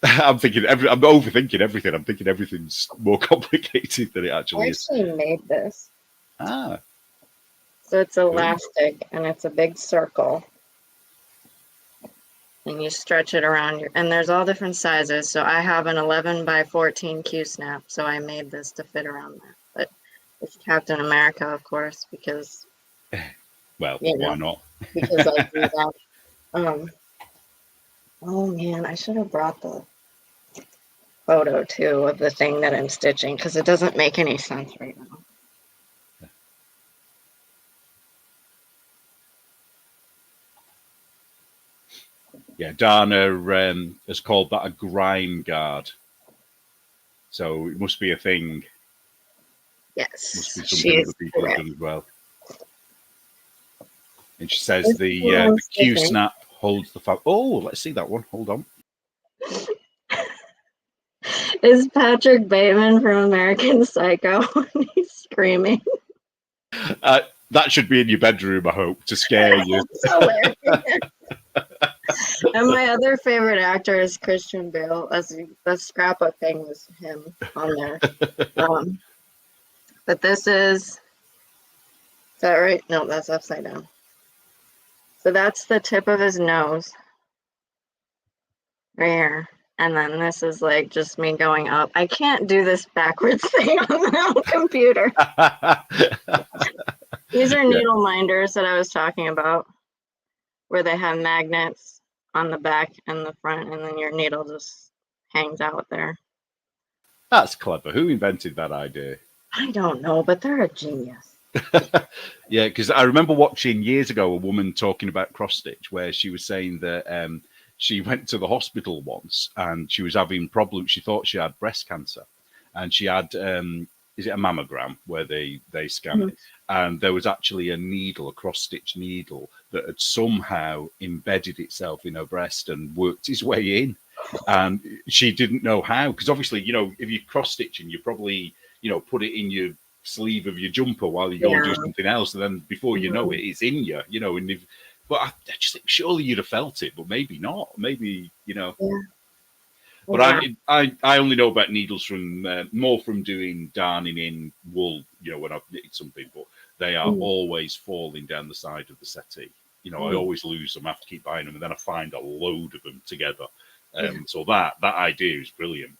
I'm overthinking everything. I'm thinking everything's more complicated than it actually is.
I actually made this.
Ah.
So it's elastic and it's a big circle. And you stretch it around and there's all different sizes. So I have an 11 by 14 Q-snap. So I made this to fit around that. But it's Captain America, of course, because.
Well, why not?
Because I do that. Oh man, I should have brought the photo too of the thing that I'm stitching because it doesn't make any sense right now.
Yeah, Dana has called that a grime guard. So it must be a thing.
Yes.
Must be something other people have done as well. And she says the Q-snap holds the fabric. Oh, let's see that one. Hold on.
Is Patrick Bateman from American Psycho when he's screaming?
That should be in your bedroom, I hope, to scare you.
And my other favorite actor is Christian Bale. The scrapbook thing was him on there. But this is that right? No, that's upside down. So that's the tip of his nose right here. And then this is like just me going up. I can't do this backwards thing on the computer. These are needle minders that I was talking about, where they have magnets on the back and the front, and then your needle just hangs out there.
That's clever. Who invented that idea?
I don't know, but they're a genius.
Yeah, because I remember watching years ago a woman talking about cross stitch, where she was saying that she went to the hospital once and she was having problems. She thought she had breast cancer, and she had is it a mammogram where they scan it, and there was actually a needle, a cross stitch needle, that had somehow embedded itself in her breast and worked its way in, and she didn't know how, because obviously, you know, if you're cross stitching, you probably, you know, put it in your sleeve of your jumper while you go and do something else, and then before you know it, it's in you know. And but I just think surely you'd have felt it, but maybe not. Maybe, you know. But I only know about needles from more from doing darning in wool, you know, when I've knitted something, but they are always falling down the side of the settee. You know, I always lose them. I have to keep buying them, and then I find a load of them together. So that idea is brilliant.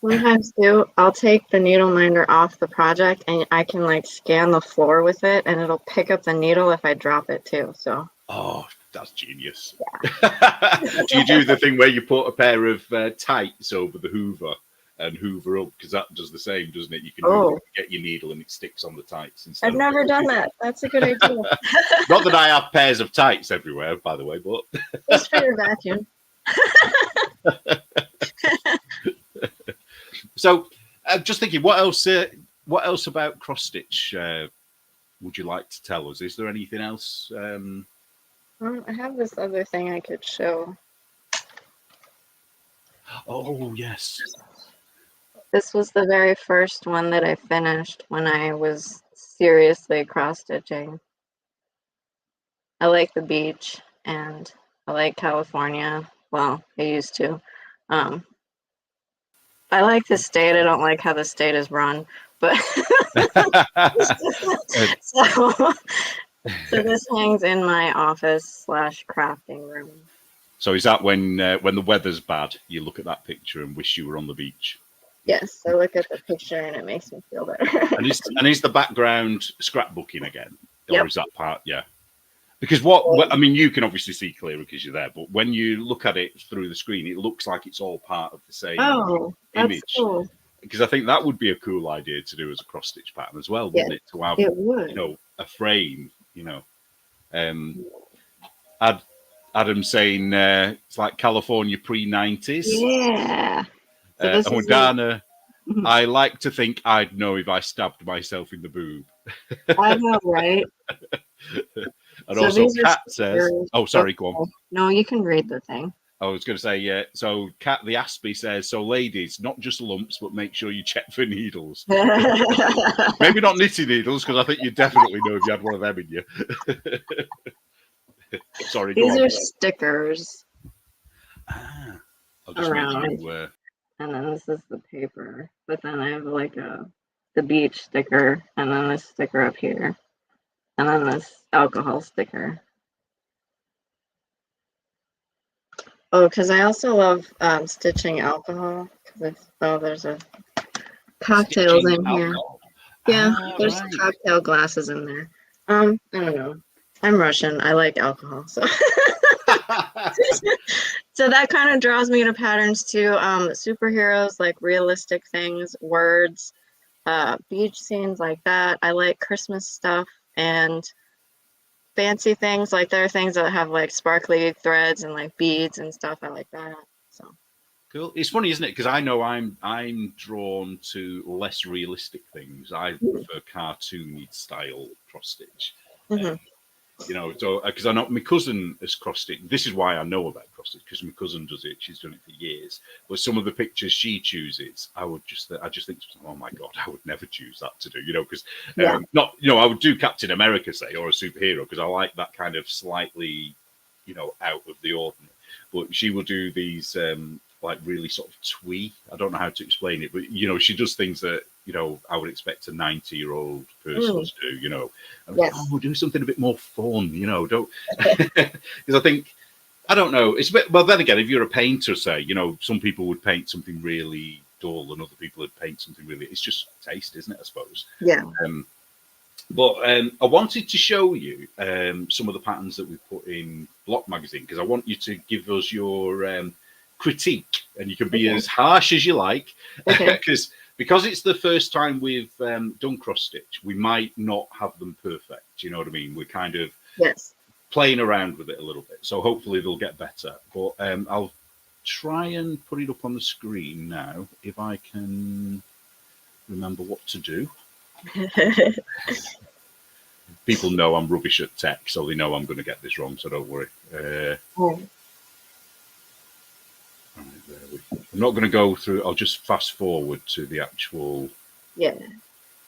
Sometimes too, I'll take the needle minder off the project, and I can like scan the floor with it, and it'll pick up the needle if I drop it too. So.
Oh, that's genius.
Yeah.
Do you do the thing where you put a pair of tights over the Hoover and Hoover up? Because that does the same, doesn't it? You can get your needle and it sticks on the tights instead.
I've never done that. That's a good idea.
Not that I have pairs of tights everywhere, by the way, but
just for your vacuum.
So, just thinking, what else about cross stitch would you like to tell us? Is there anything else?
I have this other thing I could show.
Oh, yes.
This was the very first one that I finished when I was seriously cross-stitching. I like the beach and I like California. Well, I used to. I like the state. I don't like how the state is run, but so this hangs in my office / crafting room.
So is that when the weather's bad, you look at that picture and wish you were on the beach?
Yes, I look at the picture and it makes me feel better.
and is the background scrapbooking again?
Yep.
Or is that part? Yeah. Because what I mean, you can obviously see clearer because you're there, but when you look at it through the screen, it looks like it's all part of the same image.
Cool.
Because I think that would be a cool idea to do as a cross stitch pattern as well, wouldn't it? To have you know, a frame, you know. Adam saying it's like California pre-90s.
Yeah. So
Dana, I like to think I'd know if I stabbed myself in the boob.
I know, right?
And so also, Kat says, "Oh, sorry, go on."
No, you can read the thing.
I was going to say, yeah. So, Kat the Aspie says, "So, ladies, not just lumps, but make sure you check for needles. Maybe not knitting needles, because I think you definitely know if you had one of them in you." Sorry,
these
go on.
are stickers.
I'll just
around.
make you.
And then this is the paper, but then I have like the beach sticker, and then this sticker up here, and then this alcohol sticker. Oh, because I also love stitching alcohol. There's a cocktails in here. Yeah, there's cocktail glasses in there. I don't know. I'm Russian. I like alcohol, so. So that kind of draws me to patterns too. Superheroes, like realistic things, words, beach scenes like that. I like Christmas stuff and fancy things. Like there are things that have like sparkly threads and like beads and stuff. I like that. So
cool. It's funny, isn't it? Because I know I'm drawn to less realistic things. I prefer cartoony style cross stitch. You know, so because I know my cousin has cross stitched. This is why I know about cross stitch, because my cousin does it. She's done it for years. But some of the pictures she chooses, I just think, oh my god, I would never choose that to do. You know, because not, you know, I would do Captain America, say, or a superhero, because I like that kind of slightly, you know, out of the ordinary. But she will do these like really sort of twee. I don't know how to explain it, but you know, she does things that, you know, I would expect a 90-year-old person to do, you know. And do something a bit more fun, you know, don't, because I think, I don't know, it's a bit, well, then again, if you're a painter, say, you know, some people would paint something really dull and other people would paint something really, it's just taste, isn't it, I suppose?
Yeah.
But I wanted to show you some of the patterns that we put in Block Magazine, because I want you to give us your critique, and you can be as harsh as you like, because it's the first time we've done cross stitch, we might not have them perfect. You know what I mean? We're kind of playing around with it a little bit, so hopefully they'll get better. But I'll try and put it up on the screen now if I can remember what to do. People know I'm rubbish at tech, so they know I'm going to get this wrong, so don't worry. I'm not going to go through, I'll just fast forward to the actual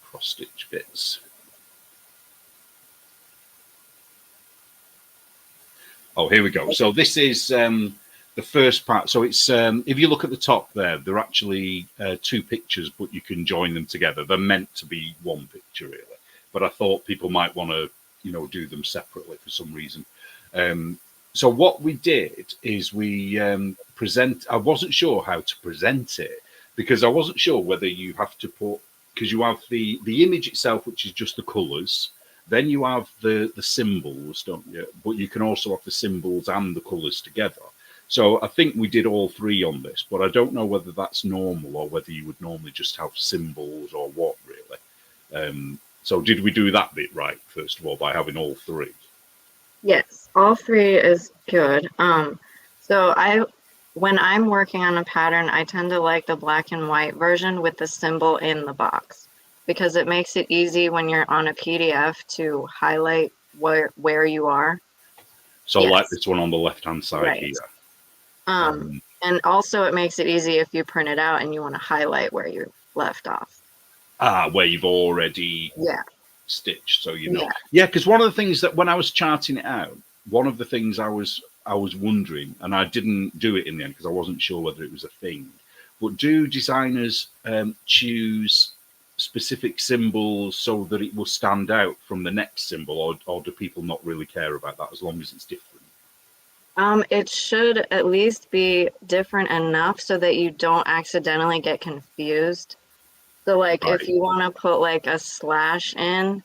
cross stitch bits. Oh, here we go. So this is the the first part. So it's if you look at the top there, they're actually two pictures, but you can join them together. They're meant to be one picture, really. But I thought people might want to, do them separately for some reason. So what we did is we present. I wasn't sure how to present it because I wasn't sure whether you have to put, because you have the image itself, which is just the colours. Then you have the symbols, don't you? But you can also have the symbols and the colours together. So I think we did all three on this, but I don't know whether that's normal or whether you would normally just have symbols or what, really. So did we do that bit right, first of all, by having all three?
Yes, all three is good. So when I'm working on a pattern, I tend to like the black and white version with the symbol in the box because it makes it easy when you're on a PDF to highlight where you are.
So like this one on the left-hand side here.
And also it makes it easy if you print it out and you want to highlight where you left off.
Where you've already stitched, so you know. Yeah, because one of the things that when I was charting it out, one of the things I was wondering, and I didn't do it in the end because I wasn't sure whether it was a thing, but do designers choose specific symbols so that it will stand out from the next symbol, or do people not really care about that as long as it's different?
It should at least be different enough so that you don't accidentally get confused. So like if you want to put like a slash in,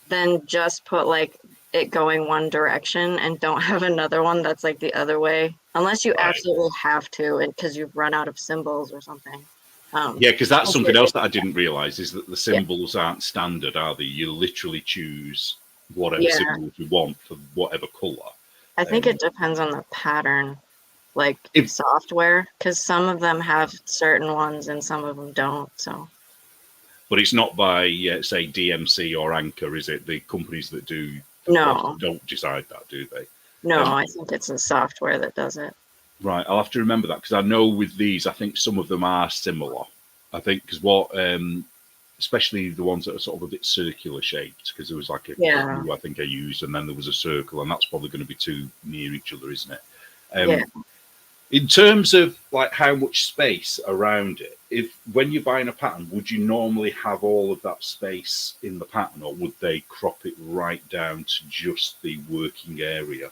then just put like it going one direction and don't have another one that's like the other way, unless you absolutely have to, and because you've run out of symbols or something.
Yeah, because that's something else that I didn't realize is that the symbols aren't standard, are they? You literally choose whatever symbols you want for whatever color.
I think it depends on the pattern, like software, because some of them have certain ones and some of them don't. So,
but it's not by say DMC or Anchor, is it? The companies that do don't decide that, do they?
No, I think it's the software that does it.
Right, I'll have to remember that because I know with these, I think some of them are similar. I think because what, especially the ones that are sort of a bit circular shaped, because there was like a clue I think I used, and then there was a circle, and that's probably going to be too near each other, isn't it? In terms of like how much space around it, if when you're buying a pattern, would you normally have all of that space in the pattern, or would they crop it right down to just the working area?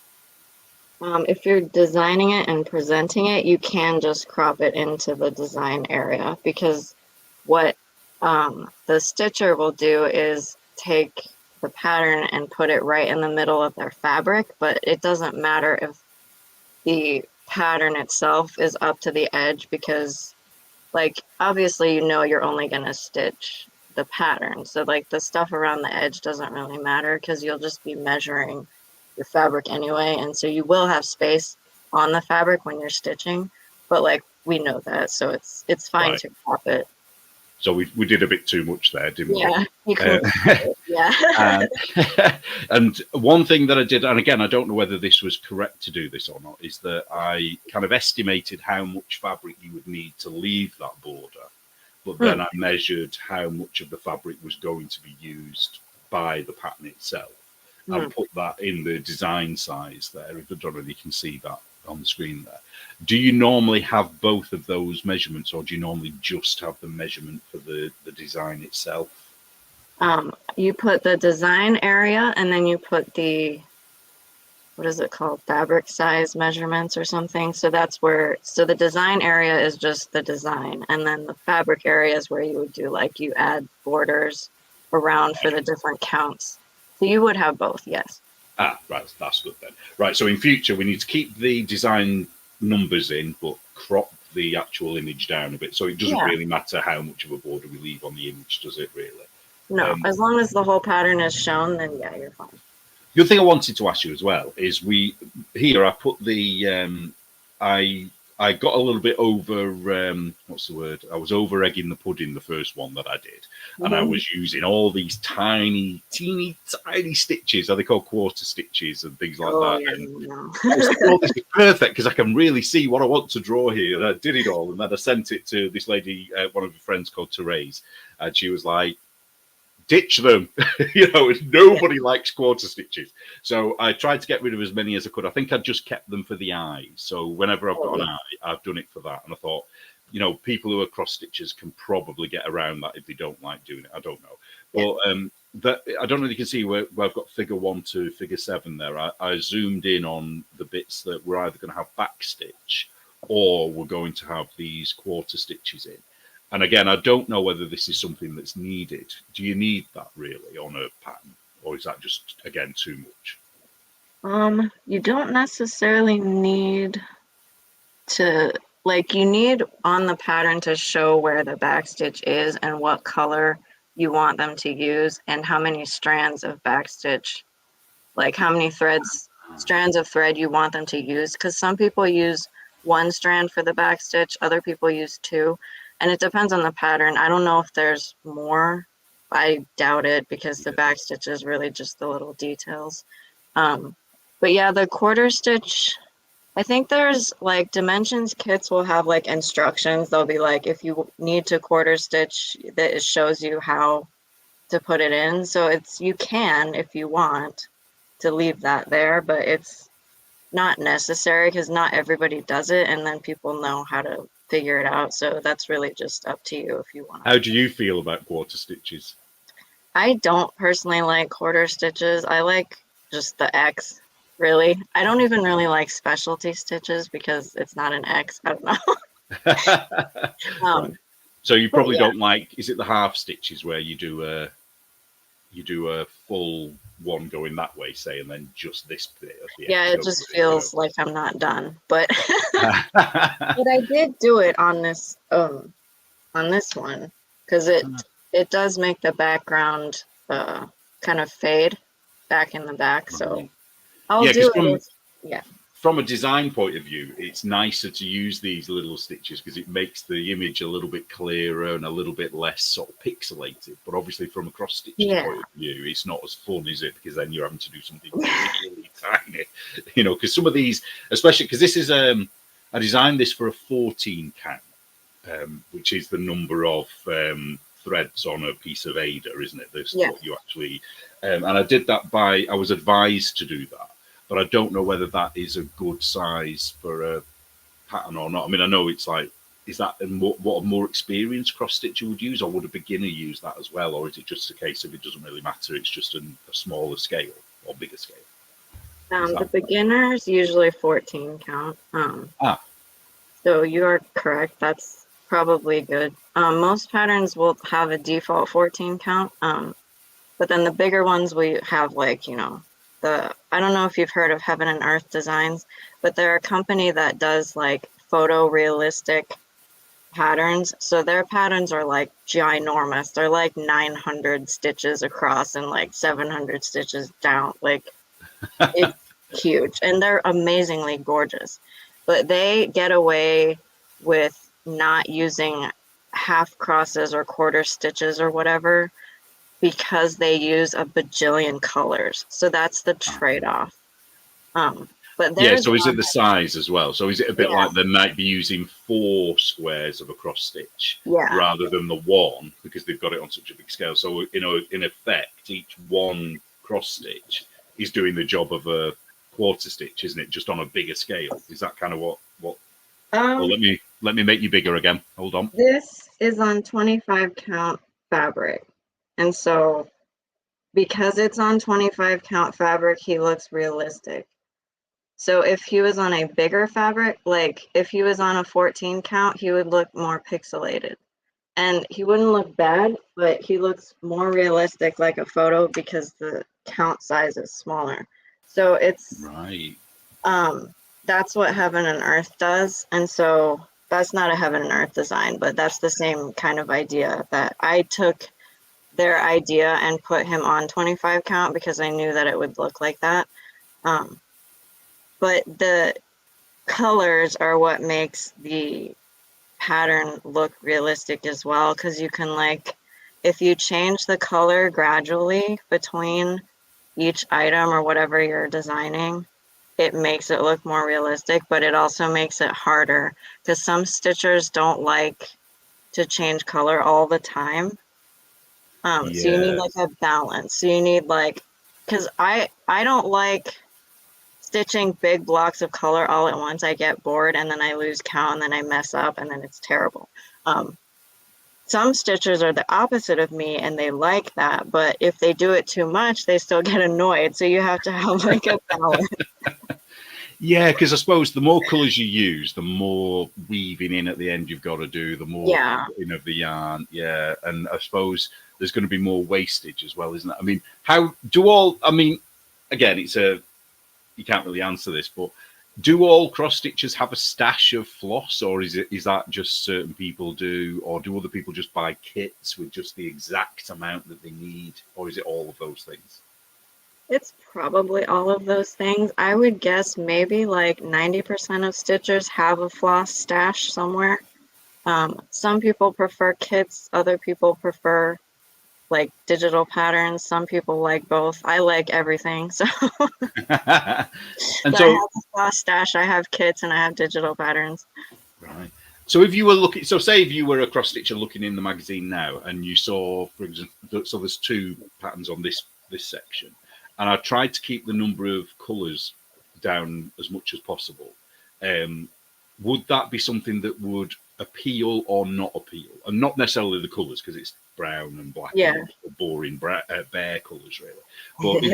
If you're designing it and presenting it, you can just crop it into the design area, because what the stitcher will do is take the pattern and put it right in the middle of their fabric, but it doesn't matter if the pattern itself is up to the edge, because like obviously you're only going to stitch the pattern, so like the stuff around the edge doesn't really matter because you'll just be measuring your fabric anyway, and so you will have space on the fabric when you're stitching, but like we know that, so it's fine to crop it.
So we did a bit too much there, didn't we?
Yeah, you could.
And one thing that I did, and again, I don't know whether this was correct to do this or not, is that I kind of estimated how much fabric you would need to leave that border, but then I measured how much of the fabric was going to be used by the pattern itself, and put that in the design size there. If I don't know if you can see that on the screen there. Do you normally have both of those measurements, or do you normally just have the measurement for the design itself?
You put the design area, and then you put the, what is it called, fabric size measurements or something. So that's where, so the design area is just the design, and then the fabric area is where you would do, like, you add borders around for the different counts. So you would have both, yes.
Right, that's good then. Right, so in future we need to keep the design numbers in, but crop the actual image down a bit. So it doesn't really matter how much of a border we leave on the image, does it really?
No, as long as the whole pattern is shown, then yeah, you're fine.
The other thing I wanted to ask you as well is I put the I got a little bit over what's the word? I was over egging the pudding the first one that I did, and I was using all these teeny tiny stitches. Are they called quarter stitches and things like that?
Yeah,
And I was thinking, this is perfect because I can really see what I want to draw here. And I did it all, and then I sent it to this lady, one of her friends called Therese, and she was like, stitch them. Nobody likes quarter stitches. So I tried to get rid of as many as I could. I think I just kept them for the eyes. So whenever I've got an eye, I've done it for that. And I thought, people who are cross stitchers can probably get around that if they don't like doing it. I don't know. But I don't know if you can see where I've got figure 1 to figure 7 there. I zoomed in on the bits that we're either going to have back stitch or we're going to have these quarter stitches in. And again, I don't know whether this is something that's needed. Do you need that really on a pattern? Or is that just, again, too much?
You don't necessarily need to, you need on the pattern to show where the back stitch is and what color you want them to use and how many strands of back stitch, how many strands of thread you want them to use. Because some people use 1 strand for the back stitch, other people use 2. And it depends on the pattern. I don't know if there's more. I doubt it because the back stitch is really just the little details. But yeah, the quarter stitch, I think there's dimensions kits will have instructions. They'll be if you need to quarter stitch, that it shows you how to put it in. So you can, if you want, to leave that there, but it's not necessary because not everybody does it, and then people know how to figure it out. So that's really just up to you if you want.
How do you feel about quarter stitches?
I don't personally like quarter stitches. I like just the X, really. I don't even really like specialty stitches because it's not an X. I don't know.
Right. So you probably don't like, is it the half stitches where you do a full one going that way, say, and then just this bit of the
X it just feels like I'm not done. But but I did do it on this one because it does make the background kind of fade back in the back. So I'll do it.
From a design point of view, it's nicer to use these little stitches because it makes the image a little bit clearer and a little bit less sort of pixelated. But obviously, from a cross stitch point of view, it's not as fun, is it? Because then you're having to do something really tiny, because some of these, especially because this is I designed this for a 14 count, which is the number of threads on a piece of Ada, isn't it? This what you actually, and I did that I was advised to do that. But I don't know whether that is a good size for a pattern or not. I mean, I know it's is that what a more experienced cross stitcher would use, or would a beginner use that as well? Or is it just a case of it doesn't really matter, it's just a smaller scale or bigger scale?
The beginners usually 14 count. So you are correct. That's probably good. Most patterns will have a default 14 count. But then the bigger ones we have I don't know if you've heard of Heaven and Earth Designs, but they're a company that does photorealistic patterns. So their patterns are ginormous. They're 900 stitches across and 700 stitches down. It's huge, and they're amazingly gorgeous. But they get away with not using half crosses or quarter stitches or whatever, because they use a bajillion colors. So that's the trade-off. But
so is it the size as well? So is it a bit like they might be using 4 squares of a cross stitch rather than the 1 because they've got it on such a big scale? So, in effect, each one cross stitch is doing the job of a quarter stitch, isn't it? Just on a bigger scale. Is that kind of what? Well, let me make you bigger again. Hold on.
This is on 25 count fabric. And so because it's on 25 count fabric, he looks realistic. So if he was on a bigger fabric, if he was on a 14 count, he would look more pixelated. And he wouldn't look bad, but he looks more realistic like a photo because the count size is smaller. So it's that's what Heaven and Earth does. And so that's not a Heaven and Earth design, but that's the same kind of idea that I took their idea and put him on 25 count because I knew that it would look like that. But the colors are what makes the pattern look realistic as well, because you can if you change the color gradually between each item or whatever you're designing, it makes it look more realistic, but it also makes it harder because some stitchers don't like to change color all the time. So you need
Yeah.
like a balance. So you need like, because I don't like stitching big blocks of color all at once. I get bored and then I lose count and then I mess up and then it's terrible. Um, some stitchers are the opposite of me and they like that, but if they do it too much, they still get annoyed. So you have to have like a balance.
Yeah, because I suppose the more colours you use, the more weaving in at the end you've got to do, the more
Yeah.
cutting of the yarn. Yeah, and I suppose there's going to be more wastage as well, isn't it? I mean, how do all? I mean, again, you can't really answer this, but do all cross stitchers have a stash of floss, or is that just certain people do, or do other people just buy kits with just the exact amount that they need, or is it all of those things?
It's probably all of those things. I would guess maybe like 90% of stitchers have a floss stash somewhere. Some people prefer kits, other people prefer like digital patterns, some people like both. I like everything. So,
And
so I
so,
have a floss stash, I have kits, and I have digital patterns.
right. So if you were looking, so say if you were a cross stitcher looking in the magazine now, and you saw, for example, so there's two patterns on this section, and I tried to keep the number of colours down as much as possible. Um, would that be something that would appeal or not appeal? And not necessarily the colours, because it's brown and black
Yeah.
and boring bare colours, really. But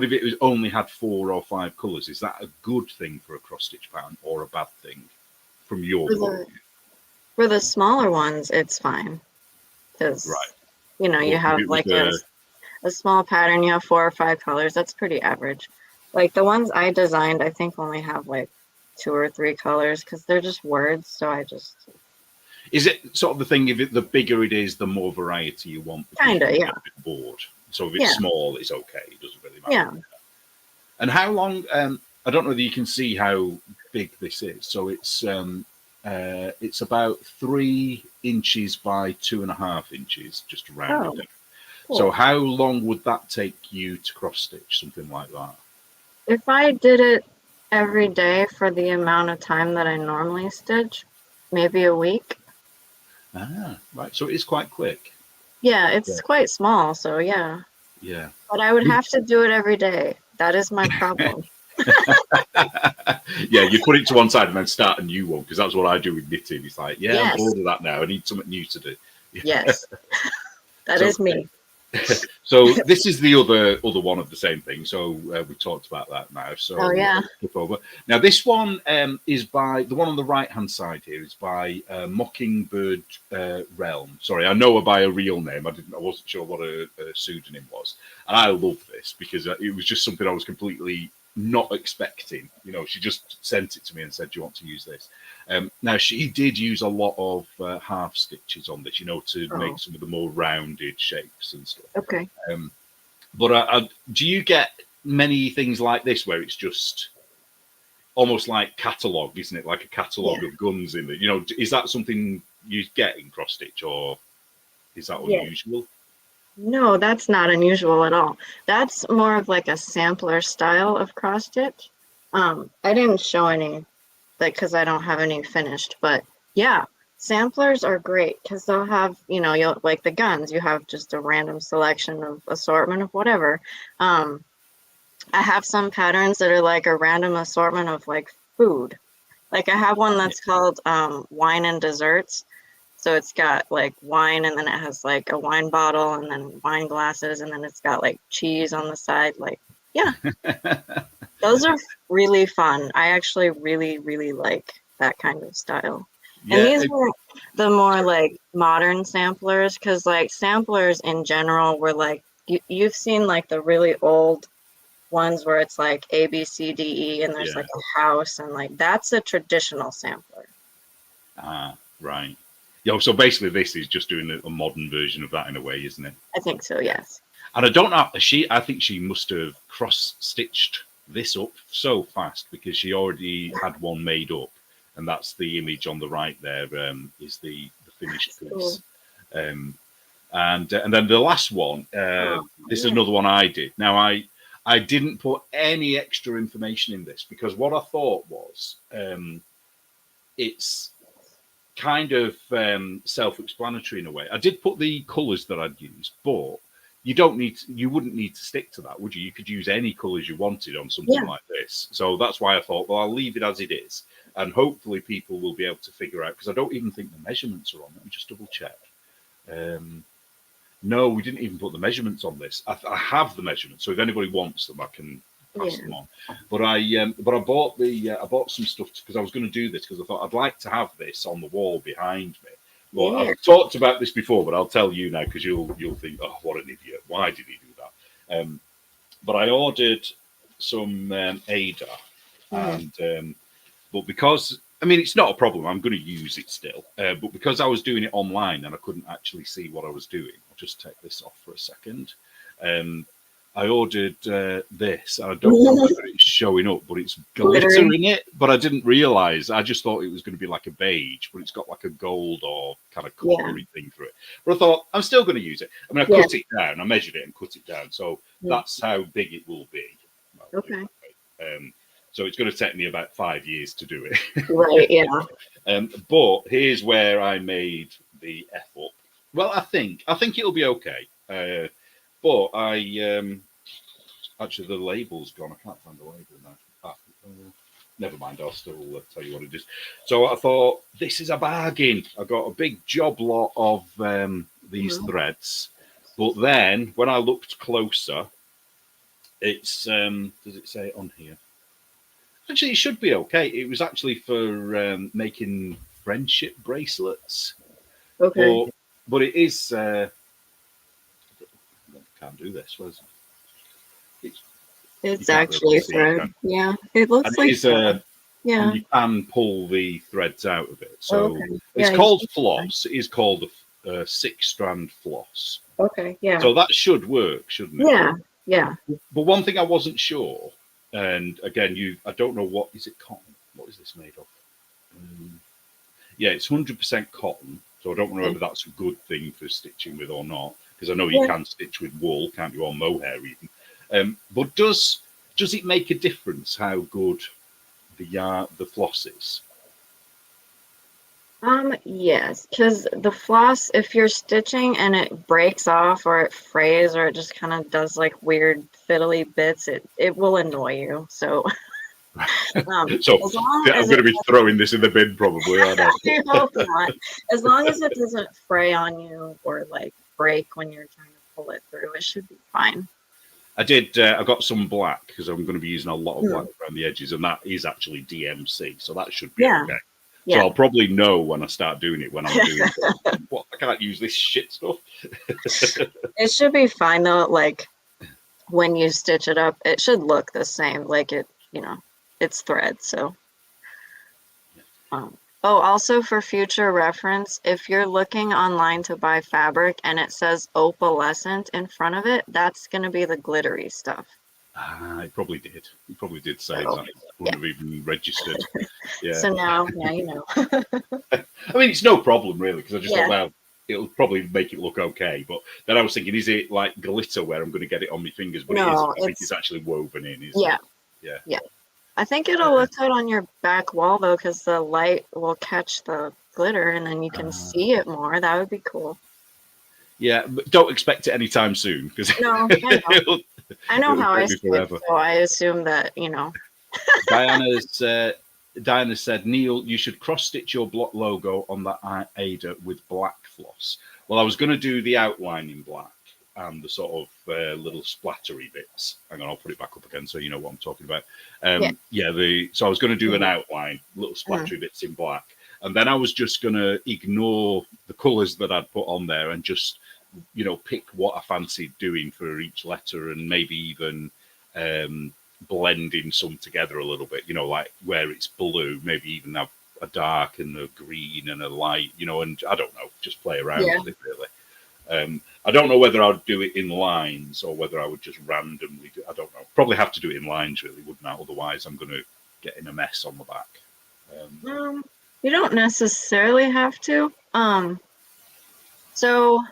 if it was only had 4 or 5 colours, is that a good thing for a cross stitch pattern or a bad thing from your
For
point
the
of view?
for the smaller ones, it's fine
Right.
because
But
you
if
have
it was
like a small pattern, you have 4 or 5 colors. That's pretty average. Like the ones I designed, I think only have like 2 or 3 colors because they're just words. So I just
is it sort of the thing, if the bigger it is, the more variety you want because
kind
you
of,
can
yeah,
get a bit bored. So if it's
yeah,
small, it's okay. It doesn't really
yeah.
matter. And how long? I don't know whether you can see how big this is. So it's about 3 inches by 2.5 inches, just rounded
Oh,
down. So
cool.
how long would that take you to cross stitch something like that?
If I did it every day for the amount of time that I normally stitch, maybe a week.
Ah, right. So it is quite quick.
Yeah,
Yeah.
it's quite small, so yeah.
Yeah.
But I would have to do it every day. That is my problem.
Yeah, you put it to one side and then start a new one, because that's what I do with knitting. It's like, yeah, I'm
Yes,
bored of that now. I need something new to do.
yes, that
So
is me.
so this is the other one of the same thing. So we talked about that now.
Oh
So
yeah.
flip over. Now this one is by the one on the right hand side here is by Mockingbird Realm. Sorry, I know her by a real name. I wasn't sure what a pseudonym was, and I love this because it was just something I was completely not expecting. She just sent it to me and said, "Do you want to use this?" Now she did use a lot of half stitches on this, to make
Oh,
some of the more rounded shapes and stuff.
okay.
Um, but do you get many things like this where it's just almost like catalogue, isn't it? Like a
Yeah.
catalogue of guns in it. Is that something you get in cross stitch, or is that
Yeah.
unusual?
No, that's not unusual at all. That's more of like a sampler style of cross stitch. I didn't show any, like, because I don't have any finished, but yeah, samplers are great because they'll have, you'll like the guns, you have just a random selection of assortment of whatever. Um, I have some patterns that are like a random assortment of like food. Like I have one that's called wine and desserts. So it's got like wine and then it has like a wine bottle and then wine glasses and then it's got like cheese on the side. Like, yeah, those are really fun. I actually really, really like that kind of style. And
Yeah.
these were the more like modern samplers because like samplers in general were like, you've seen like the really old ones where it's like A, B, C, D, E, and there's
Yeah.
like a house and like that's a traditional sampler.
Ah, right. Yeah. So basically, this is just doing a modern version of that in a way, isn't it?
I think so, yes.
And I don't know. I think she must have cross stitched this up so fast because she already had one made up, and that's the image on the right there. Is the finished
That's
piece.
cool.
Um, and then the last one.
Oh,
This is
yeah.
another one I did. Now I didn't put any extra information in this because what I thought was it's kind of self-explanatory in a way. I did put the colours that I'd used, but you wouldn't need to stick to that, would you? You could use any colours you wanted on something like this. So that's why I thought, well, I'll leave it as it is, and hopefully people will be able to figure out, because I don't even think the measurements are on. Let me just double check. No, we didn't even put the measurements on this. I have the measurements, so if anybody wants them, I can pass them on. But I bought some stuff because I was going to do this because I thought I'd like to have this on the wall behind me. Well, I've talked about this before, but I'll tell you now because you'll think, oh, what an idiot! Why did he do that? But I ordered some Ada, and but because I mean it's not a problem, I'm going to use it still. But because I was doing it online and I couldn't actually see what I was doing, I'll just take this off for a second. I ordered this, and I don't know whether it's showing up, but it's glitter in it. But I didn't realise. I just thought it was going to be like a beige, but it's got like a gold or kind of colory thing through it. But I thought I'm still going to use it. I mean, I cut it down. I measured it and cut it down, so that's how big it will be.
Okay.
So it's going to take me about 5 years to do it.
Right. Yeah.
But here's where I made the F up. Well, I think it'll be okay. But actually the label's gone. I can't find the label now. Never mind. I'll still tell you what it is. So I thought this is a bargain. I got a big job lot of these threads, but then when I looked closer, it's does it say it on here? Actually, it should be okay. It was actually for making friendship bracelets.
Okay.
But it is. Can't do this. Was
it's actually thread. Yeah, it looks like
thread. And you can pull the threads out of it. So it's called floss. It is called a 6-strand floss.
Okay. Yeah.
So that should work, shouldn't it?
Yeah. Yeah.
But one thing I wasn't sure, and again, I don't know what is it cotton. What is this made of? Yeah, it's 100% cotton. So I don't know whether that's a good thing for stitching with or not. Because I know you can stitch with wool, can't you, or mohair even. But does it make a difference how good the floss is?
Yes, because the floss, if you're stitching and it breaks off or it frays or it just kind of does like weird fiddly bits, it will annoy you. So,
so I'm going to be throwing this in the bin probably, aren't I?
I hope not. As long as it doesn't fray on you or like break when you're trying to pull it through, it should be fine.
I got some black because I'm going to be using a lot of black around the edges, and that is actually DMC, so that should be okay. So I'll probably know when I start doing it when I'm doing it. What, I can't use this shit stuff.
It should be fine though. Like when you stitch it up, it should look the same. Like it's thread. So. Also for future reference, if you're looking online to buy fabric and it says opalescent in front of it, that's going to be the glittery stuff.
It probably did. It probably did say that. It wouldn't have even registered. Yeah.
So now, you know.
I mean, it's no problem really, because I just thought, well, it'll probably make it look okay. But then I was thinking, is it like glitter where I'm going to get it on my fingers? But
no,
I think it's actually woven in, isn't
it? Yeah. I think it'll look good on your back wall though, because the light will catch the glitter and then you can see it more. That would be cool. Yeah,
but don't expect it anytime soon, because
no, I know how I stitch, so I assume that
Diana said, Neil, you should cross stitch your block logo on that Ada with black floss. Well, I was going to do the outline in black and the sort of little splattery bits. Hang on, I'll put it back up again so you know what I'm talking about. So I was going to do an outline, little splattery bits in black, and then I was just going to ignore the colours that I'd put on there and just, pick what I fancied doing for each letter, and maybe even blending some together a little bit, like where it's blue, maybe even have a dark and a green and a light, and I don't know, just play around with it really. I don't know whether I'd do it in lines or whether I would just randomly do. I don't know. Probably have to do it in lines, really, wouldn't I? Otherwise, I'm going to get in a mess on the back.
You don't necessarily have to. So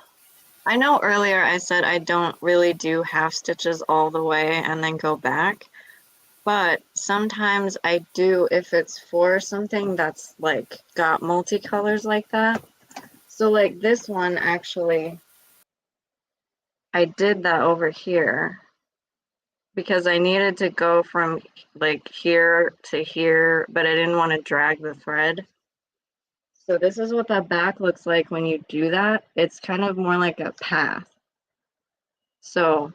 I know earlier I said I don't really do half stitches all the way and then go back. but sometimes I do if it's for something that's like got multicolors like that. So like this one actually, I did that over here because I needed to go from like here to here, but I didn't want to drag the thread. So this is what the back looks like when you do that. It's kind of more like a path. So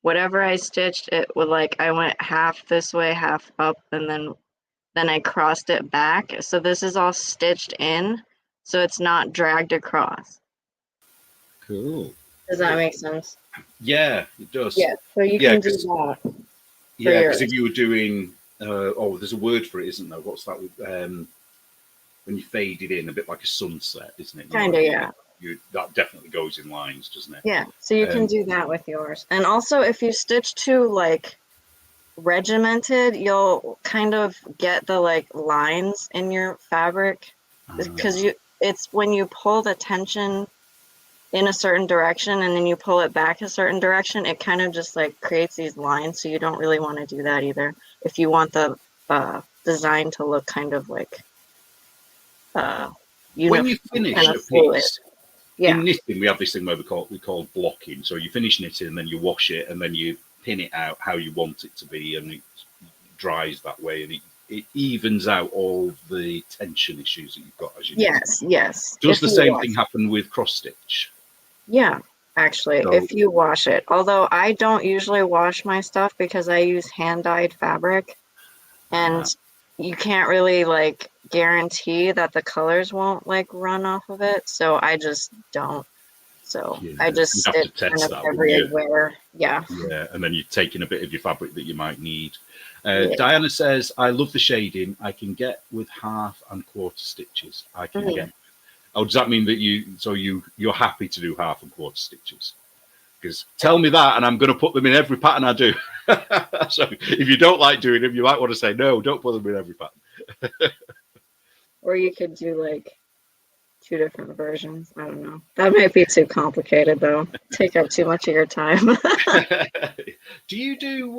whatever I stitched, it would like, I went half this way, half up, and then I crossed it back. So this is all stitched in, so it's not dragged across.
Cool.
Does that make sense?
Yeah, it does.
Yeah, so you
Yeah,
can do
because
that for
because
yours.
if you were doing, there's a word for it, isn't there? What's that? When you fade it in, a bit like a sunset, isn't it?
Kind of, yeah.
That definitely goes in lines, doesn't it?
Yeah, so you can do that with yours. And also, if you stitch too like regimented, you'll kind of get the like lines in your fabric because it's when you pull the tension in a certain direction and then you pull it back a certain direction, it kind of just like creates these lines. So you don't really want to do that either if you want the design to look kind of like
When you
uniform,
finish
kind of
a
fluid.
piece,
Yeah.
in knitting, we have this thing where we call blocking. So you finish knitting, and then you wash it, and then you pin it out how you want it to be, and it dries that way, and it evens out all the tension issues that you've got as you knit.
Yes.
Does the same thing happen with cross stitch?
Yeah, actually,
So,
if you wash it. Although I don't usually wash my stuff because I use hand-dyed fabric, and you can't really like guarantee that the colors won't like run off of it, so I just don't. So I just
you'd have to
stitch kind
test
of
that, wouldn't you?
everywhere. Yeah.
Yeah, and then you're taking a bit of your fabric that you might need.
Yeah.
Diana says, "I love the shading. I can get with half and quarter stitches. I can get." Oh, does that mean that you're happy to do half and quarter stitches? Because tell me that, and I'm going to put them in every pattern I do. So if you don't like doing them, you might want to say no. Don't put them in every pattern.
Or you could do like 2 different versions. I don't know. That might be too complicated though. Take up too much of your time.
Do you do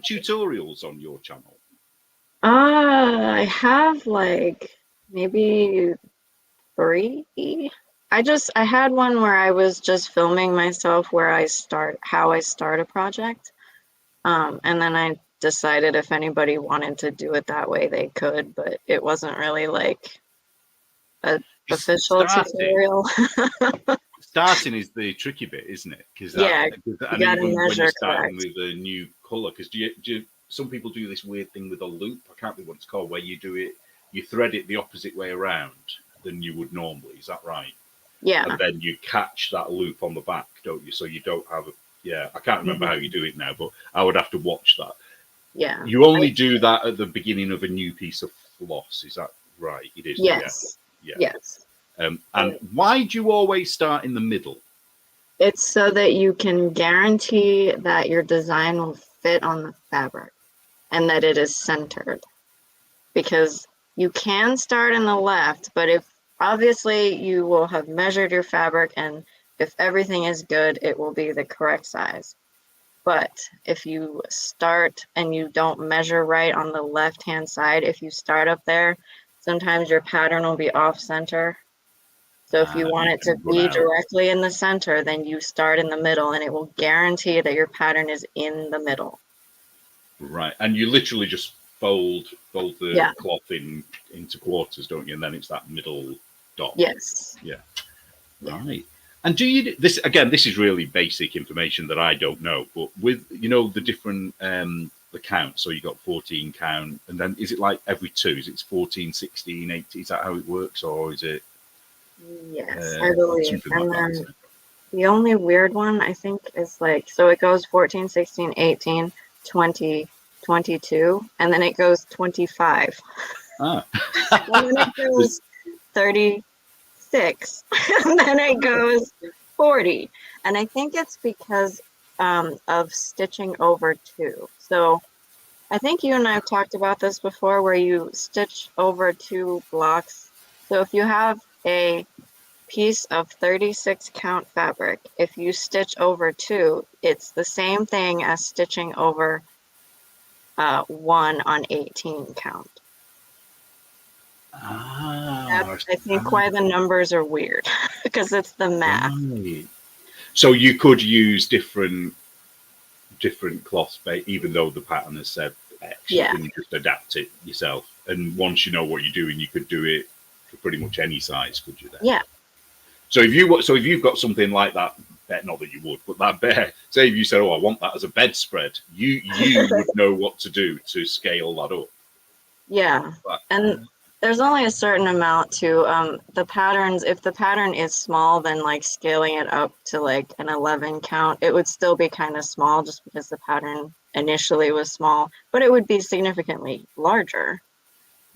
tutorials on your channel?
I have like maybe 3. I had one where I was just filming myself how I start a project. And then I decided if anybody wanted to do it that way, they could, but it wasn't really like a official tutorial.
Starting is the tricky bit, isn't it? Because
you
and
gotta
even when you're
measure
starting
correct.
with a new color, because some people do this weird thing with a loop. I can't think what it's called, where you thread it the opposite way around than you would normally. Is that right?
Yeah.
And then you catch that loop on the back, don't you? So you don't have I can't remember how you do it now, but I would have to watch that.
Yeah.
You only do that at the beginning of a new piece of floss. Is that right? It is.
Yes.
Yeah.
Yes.
And why do you always start in the middle?
It's so that you can guarantee that your design will fit on the fabric and that it is centered. Because you can start in the left, but if obviously you will have measured your fabric, and if everything is good, it will be the correct size. But if you start and you don't measure right on the left-hand side, if you start up there, sometimes your pattern will be off center. So if you want it to be directly in the center, then you start in the middle, and it will guarantee that your pattern is in the middle.
Right, and you literally just fold the cloth into quarters, don't you? And then it's that middle dot.
Yes.
Yeah. Right. And do you this again? This is really basic information that I don't know, but with the different the count. So you got 14 count, and then is it like every 2? Is it 14, 16, 18? Is that how it works, or is it?
Yes, I believe. And
like
then the only weird one I think is like, so it goes 14, 16, 18, 20, 22, and then it goes 25.
And
then it goes 36, and then it goes 40. And I think it's because of stitching over 2. So I think you and I have talked about this before, where you stitch over 2 blocks. So if you have a piece of 36 count fabric, if you stitch over 2, it's the same thing as stitching over 1 on 18 count. That's, I think, why the numbers are weird, because it's the math.
Right. So you could use different cloths, even though the pattern has said X.
Yeah.
You can just adapt it yourself. And once you know what you're doing, you could do it for pretty much any size, could you then?
Yeah.
So if you've got something like that, not that you would, but that bear, say if you said, "Oh, I want that as a bedspread," you would know what to do to scale that up.
Yeah, and there's only a certain amount to the patterns. If the pattern is small, then like scaling it up to like an 11 count, it would still be kind of small just because the pattern initially was small, but it would be significantly larger,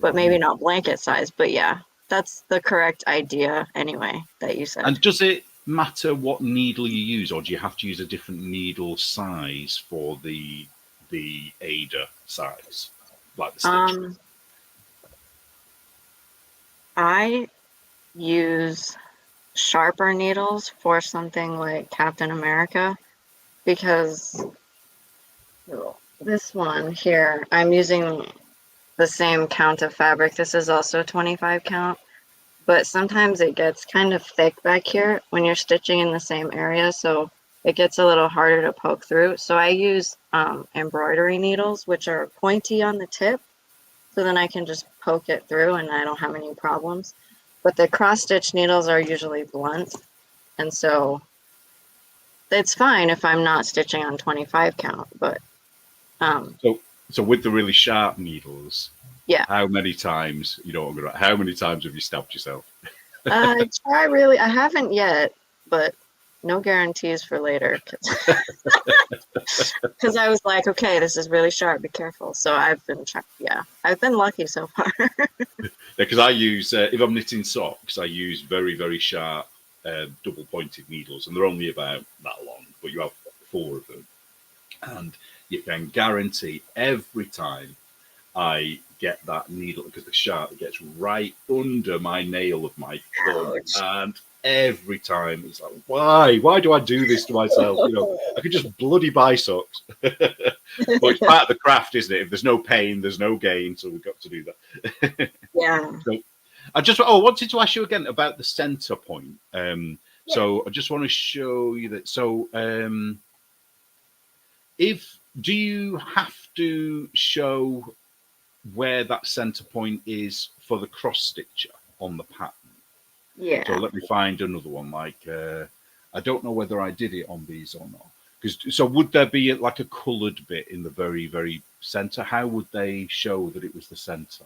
but maybe not blanket size. But yeah, that's the correct idea anyway that you said.
And does it matter what needle you use, or do you have to use a different needle size for the Ada size, like the stitch?
I use sharper needles for something like Captain America, because this one here, I'm using the same count of fabric. This is also 25 count, but sometimes it gets kind of thick back here when you're stitching in the same area, so it gets a little harder to poke through. So I use embroidery needles, which are pointy on the tip, so then I can just poke it through and I don't have any problems. But the cross stitch needles are usually blunt, and so it's fine if I'm not stitching on 25 count, but
so with the really sharp needles,
yeah.
How many times, how many times have you stabbed yourself?
I haven't yet, but no guarantees for later, because I was like, okay, this is really sharp, be careful. So I've been lucky so far.
Because I use, if I'm knitting socks, I use very, very sharp double pointed needles, and they're only about that long, but you have 4 of them. And you can guarantee every time I get that needle, because the sharp, it gets right under my nail of my thumb. And every time it's like, why do I do this to myself? I could just bloody buy socks. But it's part of the craft, isn't it? If there's no pain, there's no gain. So we've got to do that.
Yeah.
So I wanted to ask you again about the center point. So I just want to show you that. So do you have to show where that center point is for the cross stitcher on the pattern?
Yeah.
So let me find another one. Like I don't know whether I did it on these or not. So would there be like a coloured bit in the very, very center? How would they show that it was the center?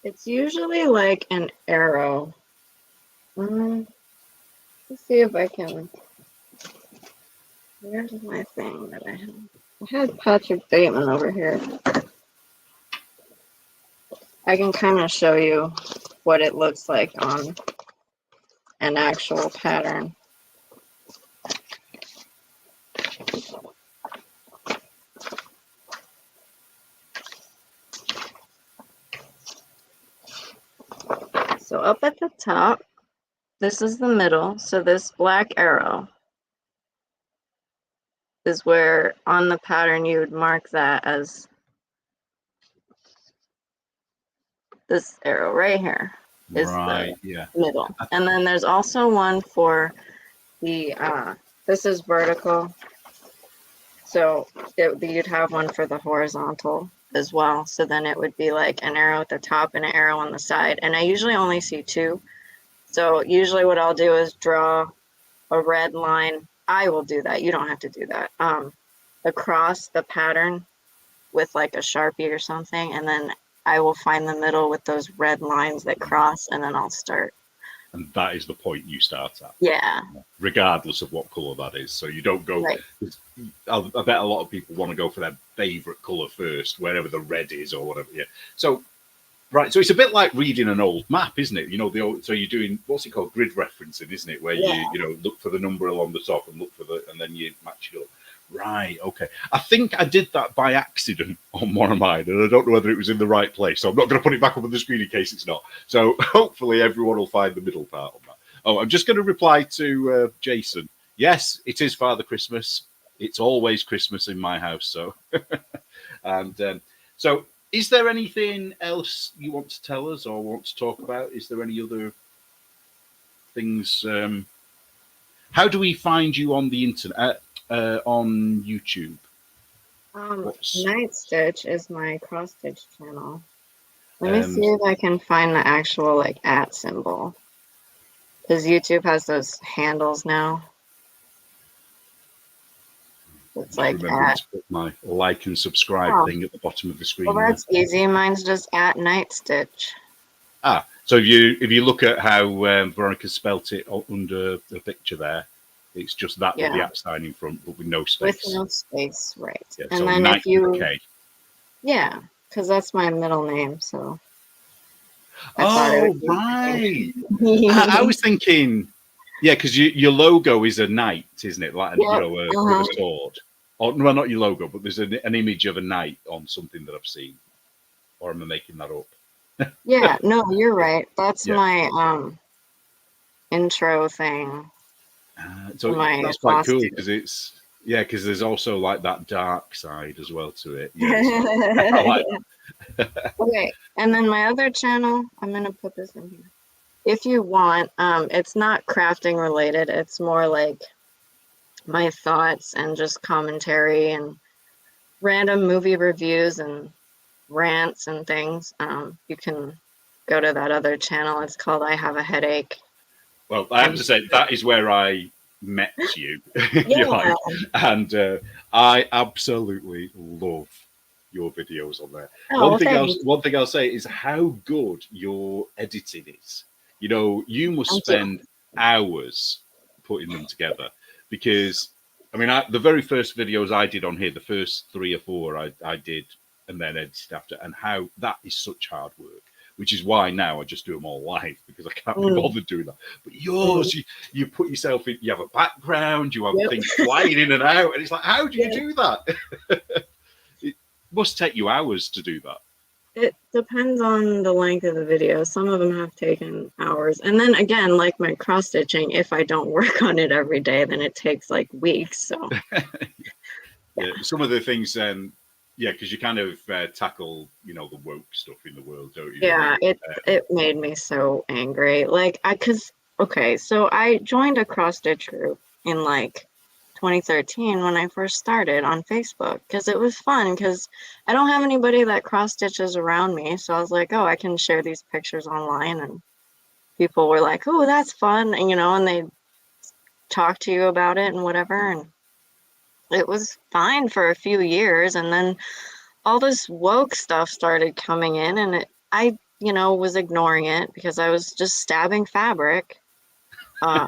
It's usually like an arrow. Let's see if I can. Where's my thing that I have? I had Patrick Bateman over here. I can kind of show you what it looks like on an actual pattern. So up at the top, this is the middle. So this black arrow is where on the pattern you would mark that as this arrow right here is the middle. And then there's also one for the, this is vertical. So you'd have one for the horizontal as well. So then it would be like an arrow at the top and an arrow on the side. And I usually only see 2. So usually what I'll do is draw a red line. I will do that. You don't have to do that. Across the pattern with like a Sharpie or something. And then I will find the middle with those red lines that cross, and then I'll start.
And that is the point you start at.
Yeah.
Regardless of what colour that is. So you don't go,
right.
I bet a lot of people want to go for their favourite colour first, wherever the red is or whatever. Yeah. So, right. So it's a bit like reading an old map, isn't it? So you're doing, what's it called? Grid referencing, isn't it? Where you look for the number along the top and and then you match it up. Right, okay. I think I did that by accident on one of mine, and I don't know whether it was in the right place, so I'm not going to put it back up on the screen in case it's not. So hopefully everyone will find the middle part on that. Oh, I'm just going to reply to Jason. Yes, it is Father Christmas. It's always Christmas in my house. So, and So, is there anything else you want to tell us or want to talk about? Is there any other things? How do we find you on the internet, on YouTube? What's
Knight Stitch is my cross stitch channel. Let me
um,
see if I can find the actual like @ symbol. Because YouTube has those handles now. It's
just
like
remembering
@
to put my like and subscribe
Oh,
thing at the bottom of the
well,
screen there.
that's easy. Mine's just @ Knight Stitch.
Ah, so if you look at how Veronica spelt it under the picture there, it's just that with the
Yeah,
@ sign in front, but with no
with
space.
no space, right.
Yeah,
And
so
then
Knight
if
with a
you,
K.
yeah, because that's my middle name, so I thought it
Oh,
would be
right. I
funny.
was thinking, yeah, because your logo is a knight, isn't it? Like, you
Yep.
know, with a
Uh-huh.
sword. Or, well, not your logo, but there's an image of a knight on something that I've seen. Or am I making that up?
Yeah, no, you're right. That's
Yeah.
my intro thing to
So
my
that's quite
cross
cool
stitch.
because because there's also like that dark side as well to it. Yeah, so I like
Okay, and then my other channel, I'm gonna put this in here. If you want, it's not crafting related. It's more like my thoughts and just commentary and random movie reviews and rants and things. You can go to that other channel. It's called I Have a Headache.
Well, I have
And
to say that is where I met you, if you
yeah,
like, and I absolutely love your videos on there.
oh, thanks.
One thing I'll say is how good your editing is. You know, you must
Thank you.
spend hours putting them together because, I mean, the very first videos I did on here, the first 3 or 4 I did and then edited after, and how that is such hard work. Which is why now I just do them all live because I can't be
Mm,
bothered doing that. But
mm,
yours, you put yourself in, you have a background, you have
yep.
things flying in and out, and it's like, how do you
Yeah.
do that? It must take you hours to do that.
It depends on the length of the video. Some of them have taken hours. And then again, like my cross stitching, if I don't work on it every day, then it takes like weeks. So
Yeah,
yeah.
some of the things, yeah, because you kind of tackle, you know, the woke stuff in the world, don't you?
Yeah,
Really?
it made me so angry. Like okay, so I joined a cross stitch group in like 2013 when I first started on Facebook because it was fun because I don't have anybody that cross stitches around me. So I was like, oh, I can share these pictures online, and people were like, oh, that's fun, and and they talk to you about it and whatever. And it was fine for a few years, and then all this woke stuff started coming in, and I was ignoring it because I was just stabbing fabric. Uh,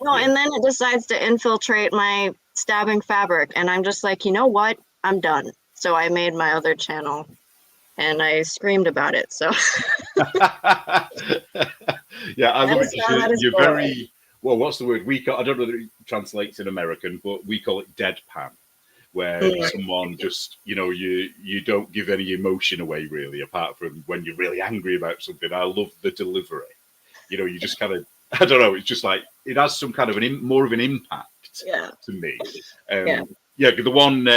no,
Yeah.
and then it decides to infiltrate my stabbing fabric, and I'm just like, you know what? I'm done. So I made my other channel, and I screamed about it. So
Yeah, I love it
that's
because
how that is
you're
going.
very well. What's the word? I don't know that it translates in American, but we call it deadpan, where
Mm,
someone just you don't give any emotion away really, apart from when you're really angry about something. I love the delivery. You just kind of I don't know. It's just like it has some kind of more of an impact
yeah,
to me.
yeah.
Yeah, the one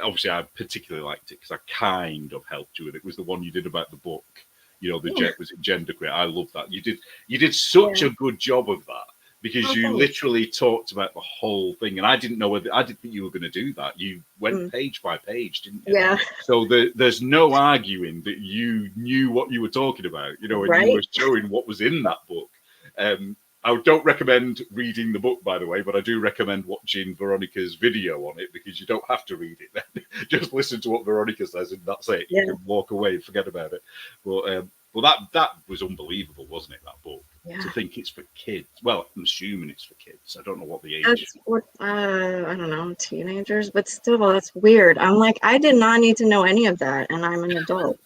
obviously I particularly liked it because I kind of helped you with it. Was the one you did about the book? Was it genderqueer? I love that. You did such
Yeah.
a good job of that because
Oh,
you
thanks.
literally talked about the whole thing, and I didn't know I didn't think you were going to do that. You went
Mm,
page by page, didn't you?
yeah,
So there's no arguing that you knew what you were talking about, and you
right.
were showing what was in that book. Um, I don't recommend reading the book, by the way, but I do recommend watching Veronica's video on it because you don't have to read it. Then just listen to what Veronica says, and that's it. You
Yeah,
can walk away and forget about it. But that was unbelievable, wasn't it? That book. To
yeah.
think it's for kids. Well, I'm assuming it's for kids. I don't know what the age is.
That's what I don't know, teenagers, but still, that's weird. I'm like, I did not need to know any of that, and I'm an adult.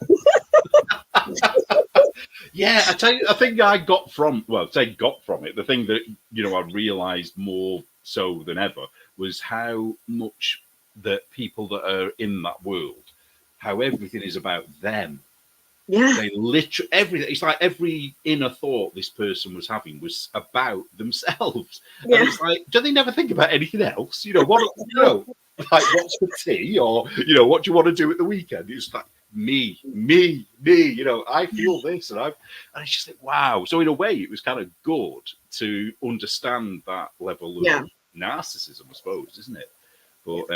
Yeah, I tell you, I think I got from got from it. The thing that I realised more so than ever was how much that people that are in that world, how everything is about them.
Yeah,
They literally everything. It's like every inner thought this person was having was about themselves, and
yeah.
it's like, do they never think about anything else? What?
No,
like, what's for tea, or what do you want to do at the weekend? It's like me. I feel this, and it's just like, wow. So in a way, it was kind of good to understand that level of narcissism, I suppose, isn't it? But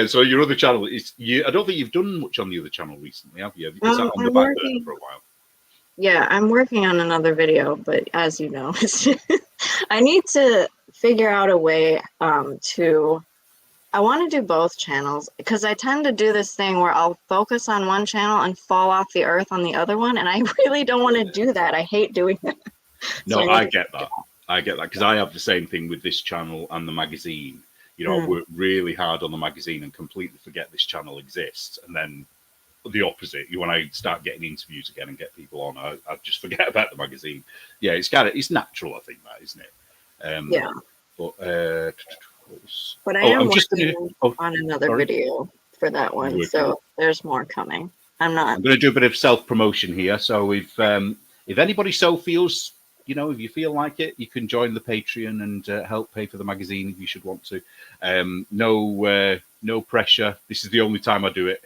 so your other channel is I don't think you've done much on the other channel recently, have you? Is that on the back burner for a while?
Yeah, I'm working on another video, but as you know, I need to figure out a way I want to do both channels, because I tend to do this thing where I'll focus on one channel and fall off the earth on the other one, and I really don't want to do that. I hate doing that.
No, I get that. I get that, because I have the same thing with this channel and the magazine. I work really hard on the magazine and completely forget this channel exists, and then the opposite. When I start getting interviews again and get people on, I just forget about the magazine. Yeah, it's natural, I think, that, isn't it?
But I am working on another video for that one, so there's more coming. I'm going
to do a bit of self-promotion here. So if anybody so feels, if you feel like it, you can join the Patreon and help pay for the magazine if you should want to. No pressure. This is the only time I do it.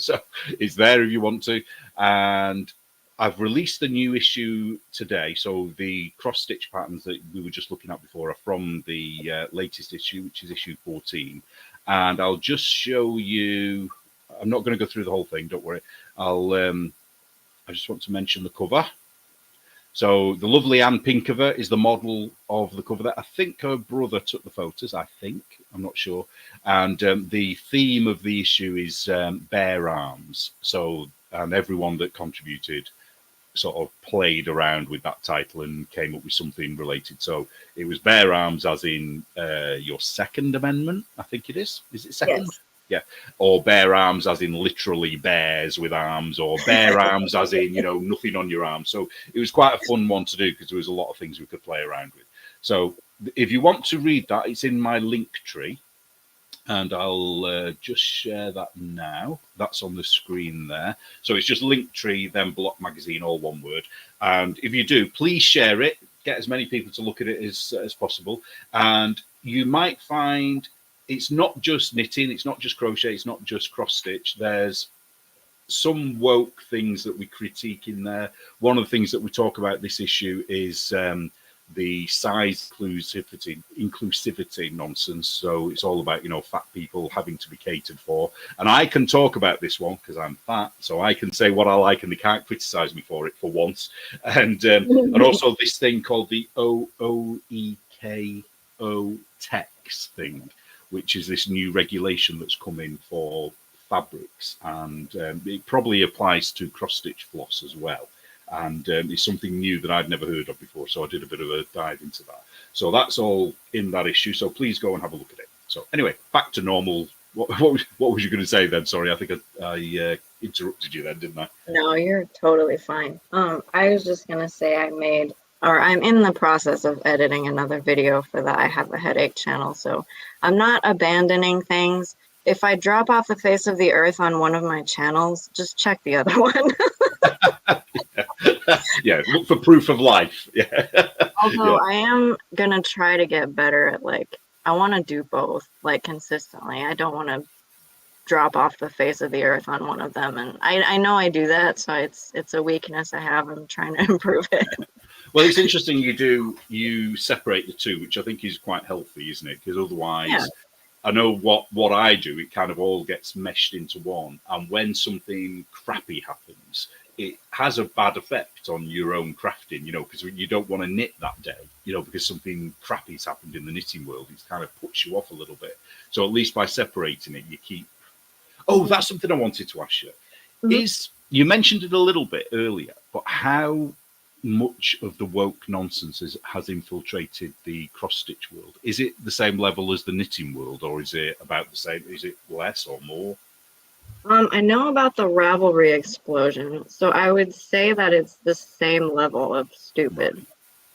So it's there if you want to. And I've released a new issue today. So the cross-stitch patterns that we were just looking at before are from the latest issue, which is issue 14. And I'll just show you. I'm not going to go through the whole thing. Don't worry. I just want to mention the cover. So the lovely Anne Pinkover is the model of the cover. That I think her brother took the photos. I'm not sure. And the theme of the issue is bare arms. So, and everyone that contributed sort of played around with that title and came up with something related. So it was bare arms, as in your Second Amendment, I think it is. Is it second? Yes. Yeah. Or bare arms as in literally bears with arms, or bare arms as in, nothing on your arms. So it was quite a fun one to do, because there was a lot of things we could play around with. So if you want to read that, it's in my link tree, and I'll just share that now. That's on the screen there. So it's just Linktree, then Block Magazine, all one word. And if you do, please share it. Get as many people to look at it as possible. And you might find it's not just knitting, it's not just crochet, it's not just cross stitch. There's some woke things that we critique in there. One of the things that we talk about this issue is the size inclusivity nonsense. So it's all about, fat people having to be catered for. And I can talk about this one because I'm fat, so I can say what I like, and they can't criticize me for it for once. And also this thing called the OOEKO text thing, which is this new regulation that's come in for fabrics, and it probably applies to cross-stitch floss as well. And it's something new that I'd never heard of before, so I did a bit of a dive into that. So that's all in that issue, so please go and have a look at it. So anyway, back to normal. What was you going to say then? Sorry, I think I interrupted you then, didn't I?
No, you're totally fine. I was just going to say I'm in the process of editing another video for the I Have a Headache channel, so I'm not abandoning things. If I drop off the face of the earth on one of my channels, just check the other one.
Yeah, look for proof of life. Yeah.
Although I am going to try to get better at, I want to do both, consistently. I don't want to drop off the face of the earth on one of them. And I know I do that, so it's a weakness I have. I'm trying to improve it.
Well, it's interesting you separate the two, which I think is quite healthy, isn't it? Because otherwise, I know what I do, it kind of all gets meshed into one. And when something crappy happens, it has a bad effect on your own crafting, because you don't want to knit that day, because something crappy's happened in the knitting world. It kind of puts you off a little bit. So at least by separating it, you keep... Oh, that's something I wanted to ask you. Mm-hmm. You mentioned it a little bit earlier, but how much of the woke nonsense has infiltrated the cross-stitch world? Is it the same level as the knitting world, or is it about the same? Is it less or more?
I know about the Ravelry explosion, so I would say that it's the same level of stupid.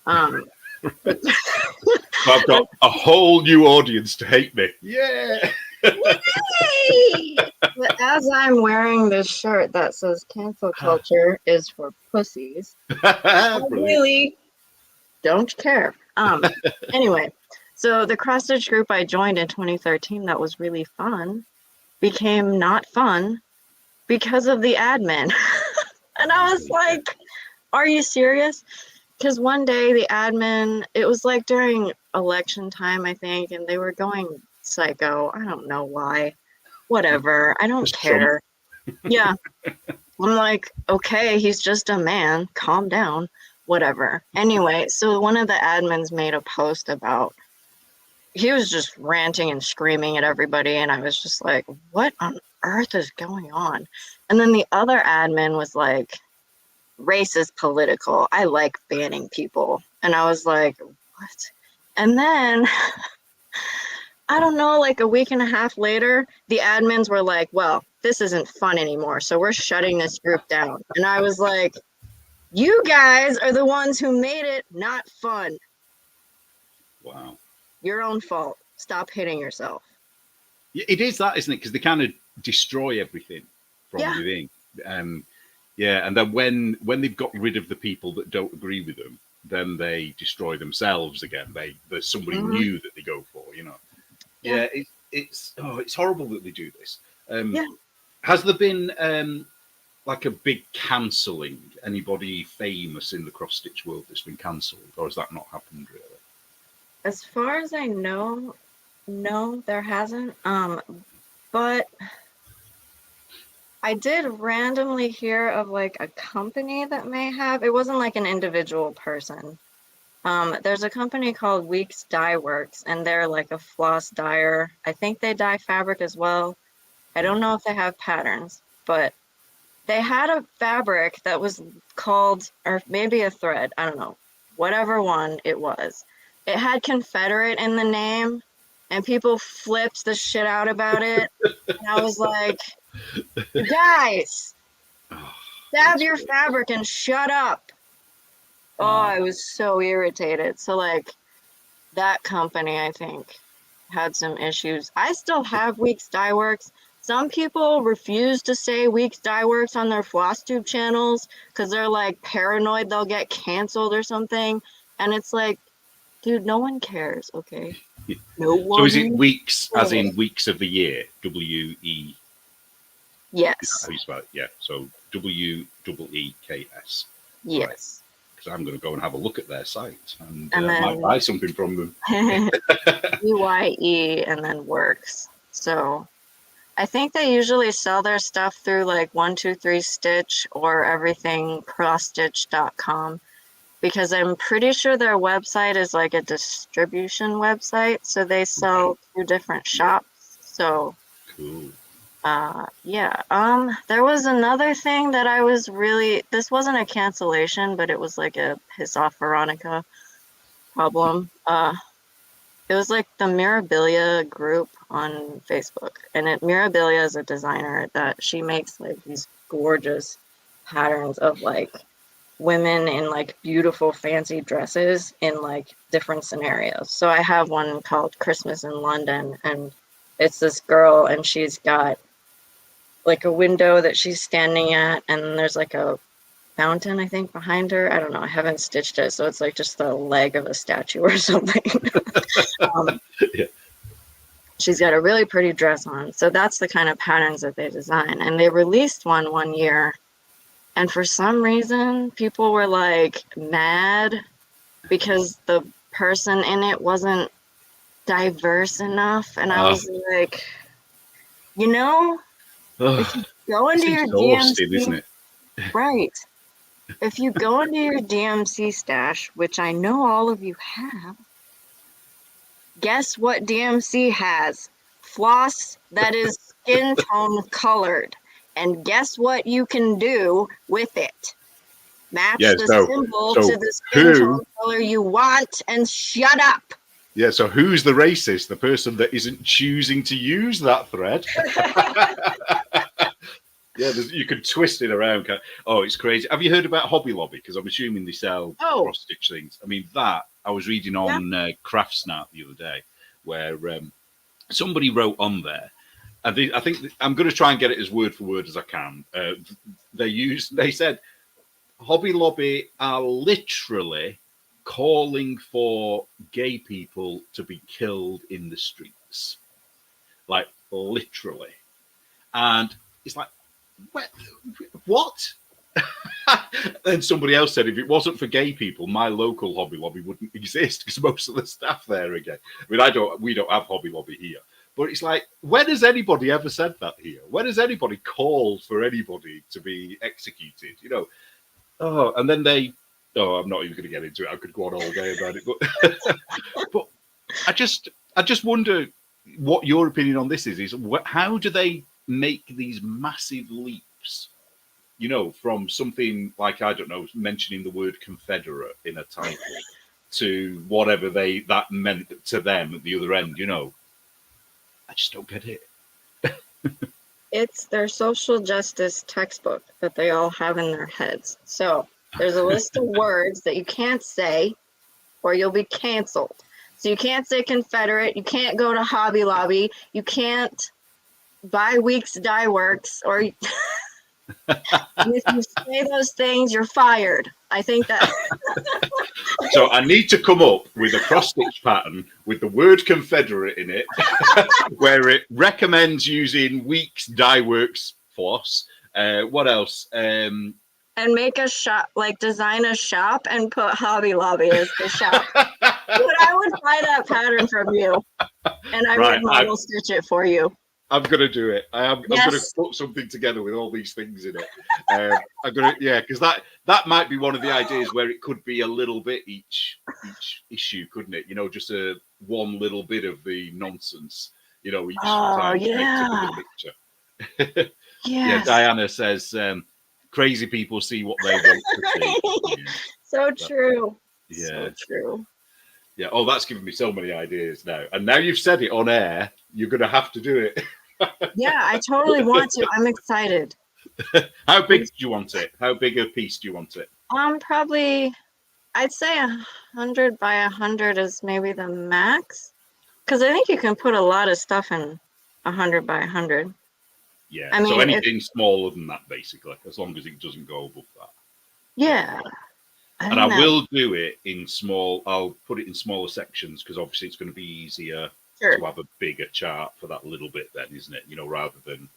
I've got a whole new audience to hate me. Yeah.
Yay! But as I'm wearing this shirt that says cancel culture is for pussies, I really don't care. Anyway, So the cross stitch group I joined in 2013 that was really fun became not fun because of the admin. And I was like, are you serious? Because one day the admin, it was like during election time, I think, and they were going psycho. I don't know why. Whatever. I don't
Just Trump.
care. Yeah. I'm like, okay, he's just a man. Calm down. Whatever. Anyway, so one of the admins made a post about, he was just ranting and screaming at everybody. And I was just like, what on earth is going on? And then the other admin was like, race is political. I like banning people. And I was like, what? And then I don't know, like a week and a half later, the admins were like, well, this isn't fun anymore. So we're shutting this group down. And I was like, you guys are the ones who made it not fun.
Wow.
Your own fault. Stop hitting yourself.
Yeah, it is that, isn't it? Because they kind of destroy everything from
Yeah.
within. Yeah, and then when they've got rid of the people that don't agree with them, then they destroy themselves again. There's somebody new that they go for, you know. Yeah, it's horrible that they do this.
Yeah.
Has there been like a big cancelling? Anybody famous in the cross stitch world that's been cancelled, or has that not happened really?
As far as I know, no, there hasn't. But I did randomly hear of like a company that may have, it wasn't like an individual person. There's a company called Weeks Dye Works, and they're like a floss dyer. I think they dye fabric as well. I don't know if they have patterns, but they had a fabric that was called, or maybe a thread, I don't know, whatever one it was. It had Confederate in the name, and people flipped the shit out about it. And I was like, you guys, stab your fabric and shut up. Oh, I was so irritated. So like that company, I think, had some issues. I still have Weeks Dye Works. Some people refuse to say Weeks Dye Works on their floss tube channels because they're like paranoid they'll get canceled or something. And it's like, dude, no one cares, okay? No one.
So is it weeks as in weeks of the year? WE.
Yes.
How you spell it? Yeah. So WEEKS.
Yes.
Because I'm going to go and have a look at their site and
then,
might buy something from them.
EYE and then Works. So I think they usually sell their stuff through like 123 Stitch or everythingcrossstitch.com because I'm pretty sure their website is like a distribution website. So they sell through different shops. So
cool.
Yeah. There was another thing that I was really, this wasn't a cancellation, but it was like a piss off Veronica problem. It was like the Mirabilia group on Facebook, and Mirabilia is a designer that she makes like these gorgeous patterns of like women in like beautiful fancy dresses in like different scenarios. So I have one called Christmas in London, and it's this girl and she's got like a window that she's standing at, and there's like a fountain, I think, behind her. I don't know. I haven't stitched it, so it's like just the leg of a statue or something.
Yeah.
She's got a really pretty dress on. So that's the kind of patterns that they design. And they released one year, and for some reason, people were like mad because the person in it wasn't diverse enough. And I was like, you know, if you go into your DMC,
isn't it?
Right. If you go into your DMC stash, which I know all of you have, guess what DMC has? Floss that is skin tone colored. And guess what you can do with it? Match the symbol to the skin tone color you want and shut up.
Yeah, so who's the racist? The person that isn't choosing to use that thread? Yeah, you can twist it around. Oh, it's crazy. Have you heard about Hobby Lobby? Because I'm assuming they sell cross-stitch things. I mean, that, I was reading on CraftSnap the other day, where somebody wrote on there, and I think I'm going to try and get it as word for word as I can. They said, Hobby Lobby are literally calling for gay people to be killed in the streets, like literally. And it's like, what? And somebody else said, if it wasn't for gay people, my local Hobby Lobby wouldn't exist because most of the staff there are gay. I mean, we don't have Hobby Lobby here. But it's like, when has anybody ever said that here? When has anybody called for anybody to be executed? You know, and then I'm not even going to get into it. I could go on all day about it. But, but I just wonder what your opinion on this is how do they make these massive leaps, you know, from something like, I don't know, mentioning the word Confederate in a title to whatever that meant to them at the other end, you know? I just don't get it.
It's their social justice textbook that they all have in their heads. So there's a list of words that you can't say or you'll be canceled. So you can't say Confederate, you can't go to Hobby Lobby, you can't buy Weeks Dye Works, or if you say those things, you're fired. I think that.
So I need to come up with a cross-stitch pattern with the word Confederate in it, where it recommends using Weeks Dye Works floss. What else?
And make a shop, like design a shop and put Hobby Lobby as the shop. But I would buy that pattern from you, and I would model stitch it for you.
I'm gonna do it. I'm gonna put something together with all these things in it. I'm gonna, because that might be one of the ideas where it could be a little bit each issue, couldn't it? You know, just one little bit of the nonsense. You know, each time to make the picture. Yeah, Diana says, crazy people see what they want to see. Yeah.
So true.
Yeah.
So true.
Yeah. Oh, that's given me so many ideas now. And now you've said it on air, you're going to have to do it.
Yeah, I totally want to. I'm excited.
How big do you want it? How big a piece do you want it?
Probably, I'd say 100 by 100 is maybe the max. Because I think you can put a lot of stuff in 100 by 100.
Yeah, I mean, so anything smaller than that, basically, as long as it doesn't go above that.
Yeah.
And I will do it in I'll put it in smaller sections because obviously it's going to be easier to have a bigger chart for that little bit then, isn't it? You know, rather than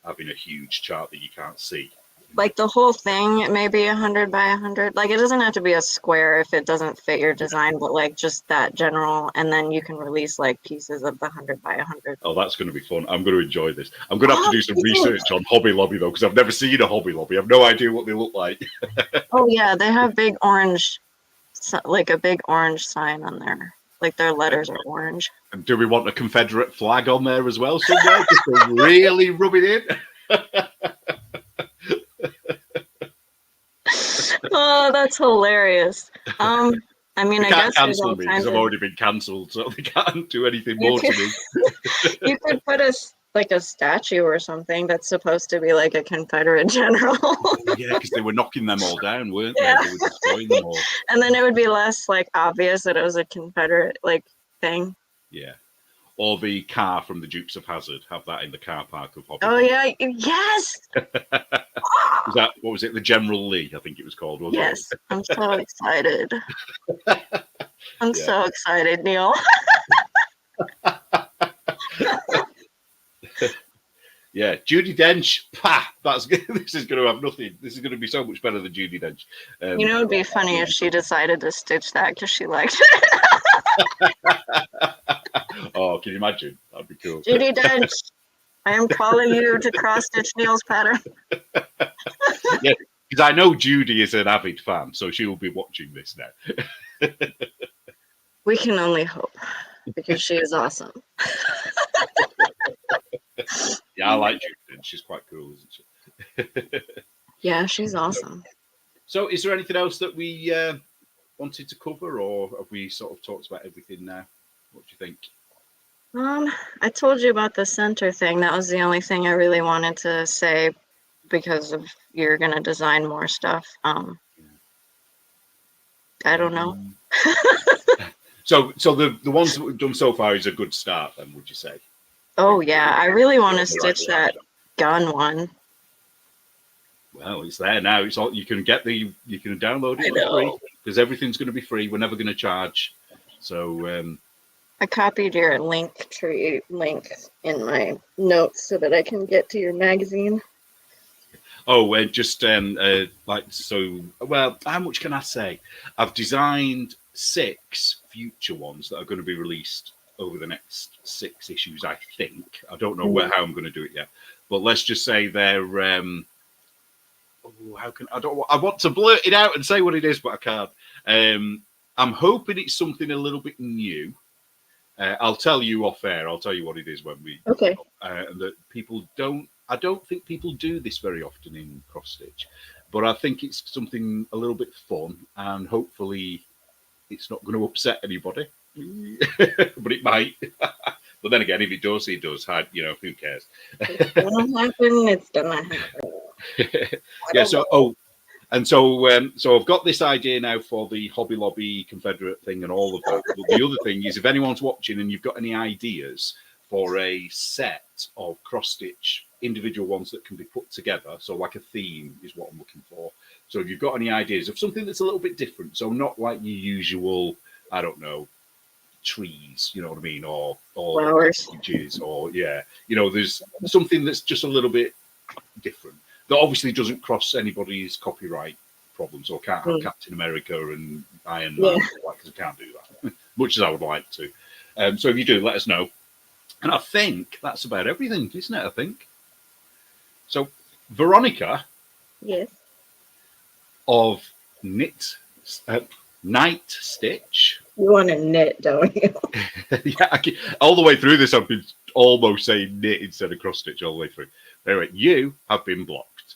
having a huge chart that you can't see.
Like the whole thing, it may be 100 by 100. Like it doesn't have to be a square if it doesn't fit your design, but like just that general, and then you can release like pieces of the 100 by 100.
Oh, that's going to be fun. I'm going to enjoy this. I'm going to have to do some research on Hobby Lobby though, because I've never seen a Hobby Lobby. I've no idea what they look like.
Oh yeah, they have big orange, like a big orange sign on there. Like their letters are orange. And
do we want a Confederate flag on there as well somewhere, just to really rub it in?
Oh, that's hilarious. I mean, I guess
cancel me because I've already been cancelled, so they can't do anything more to me.
You could put a statue or something that's supposed to be like a Confederate general.
Yeah, because they were knocking them all down, weren't they? They were destroying them all.
And then it would be less like obvious that it was a Confederate like thing.
Yeah. Or the car from the Dukes of Hazzard. Have that in the car park of Hobby.
Oh yeah, yes.
Was that, what was it? The General Lee, I think it was called, wasn't
it? I'm so excited. I'm so excited, Neil.
Yeah, Judi Dench. This is going to have nothing. This is going to be so much better than Judi Dench.
You know, it'd be funny if she decided to stitch that because she liked it.
Oh, can you imagine? That'd be cool.
Judi Dench, I am calling you to cross stitch Neil's pattern.
Yeah, because I know Judy is an avid fan, so she will be watching this now.
We can only hope, because she is awesome.
Yeah, I like Judy. She's quite cool, isn't she?
Yeah, she's awesome.
So, is there anything else that we wanted to cover, or have we sort of talked about everything now? What do you think?
I told you about the center thing. That was the only thing I really wanted to say because of you're gonna design more stuff. I don't know.
So the ones that we've done so far is a good start, then, would you say?
Oh yeah, I really want to stitch that gun one.
Well, it's there now. It's all you can get. You can download it.
I know.
because everything's going to be free. We're never going to charge. So
I copied your link tree link in my notes so that I can get to your magazine.
just like so. Well, how much can I say? I've designed 6 future ones that are going to be released over the next 6 issues. I think I don't know how I'm going to do it yet, but let's just say they're. How can I don't? I want to blurt it out and say what it is, but I can't. I'm hoping it's something a little bit new. I'll tell you off air. I'll tell you what it is when we.
Okay.
And that people don't. I don't think people do this very often in cross stitch, but I think it's something a little bit fun, and hopefully, it's not going to upset anybody. But it might. But then again, if it does, it does. Who cares?
It's gonna happen. It's gonna happen.
Yeah. So so I've got this idea now for the Hobby Lobby Confederate thing and all of that. But the other thing is, if anyone's watching and you've got any ideas for a set of cross stitch individual ones that can be put together, so like a theme is what I'm looking for. So if you've got any ideas of something that's a little bit different, so not like your usual, I don't know, trees, you know what I mean, or
Flowers,
or there's something that's just a little bit different that obviously doesn't cross anybody's copyright problems, or can't have Captain America and Iron Man, because I can't do that much as I would like to. So if you do, let us know. And I think that's about everything, isn't it? I think so. Veronica,
yes,
of Knight Stitch.
you want to knit, don't you?
Yeah, all the way through this, I've been almost saying knit instead of cross stitch all the way through. Anyway, you have been blocked.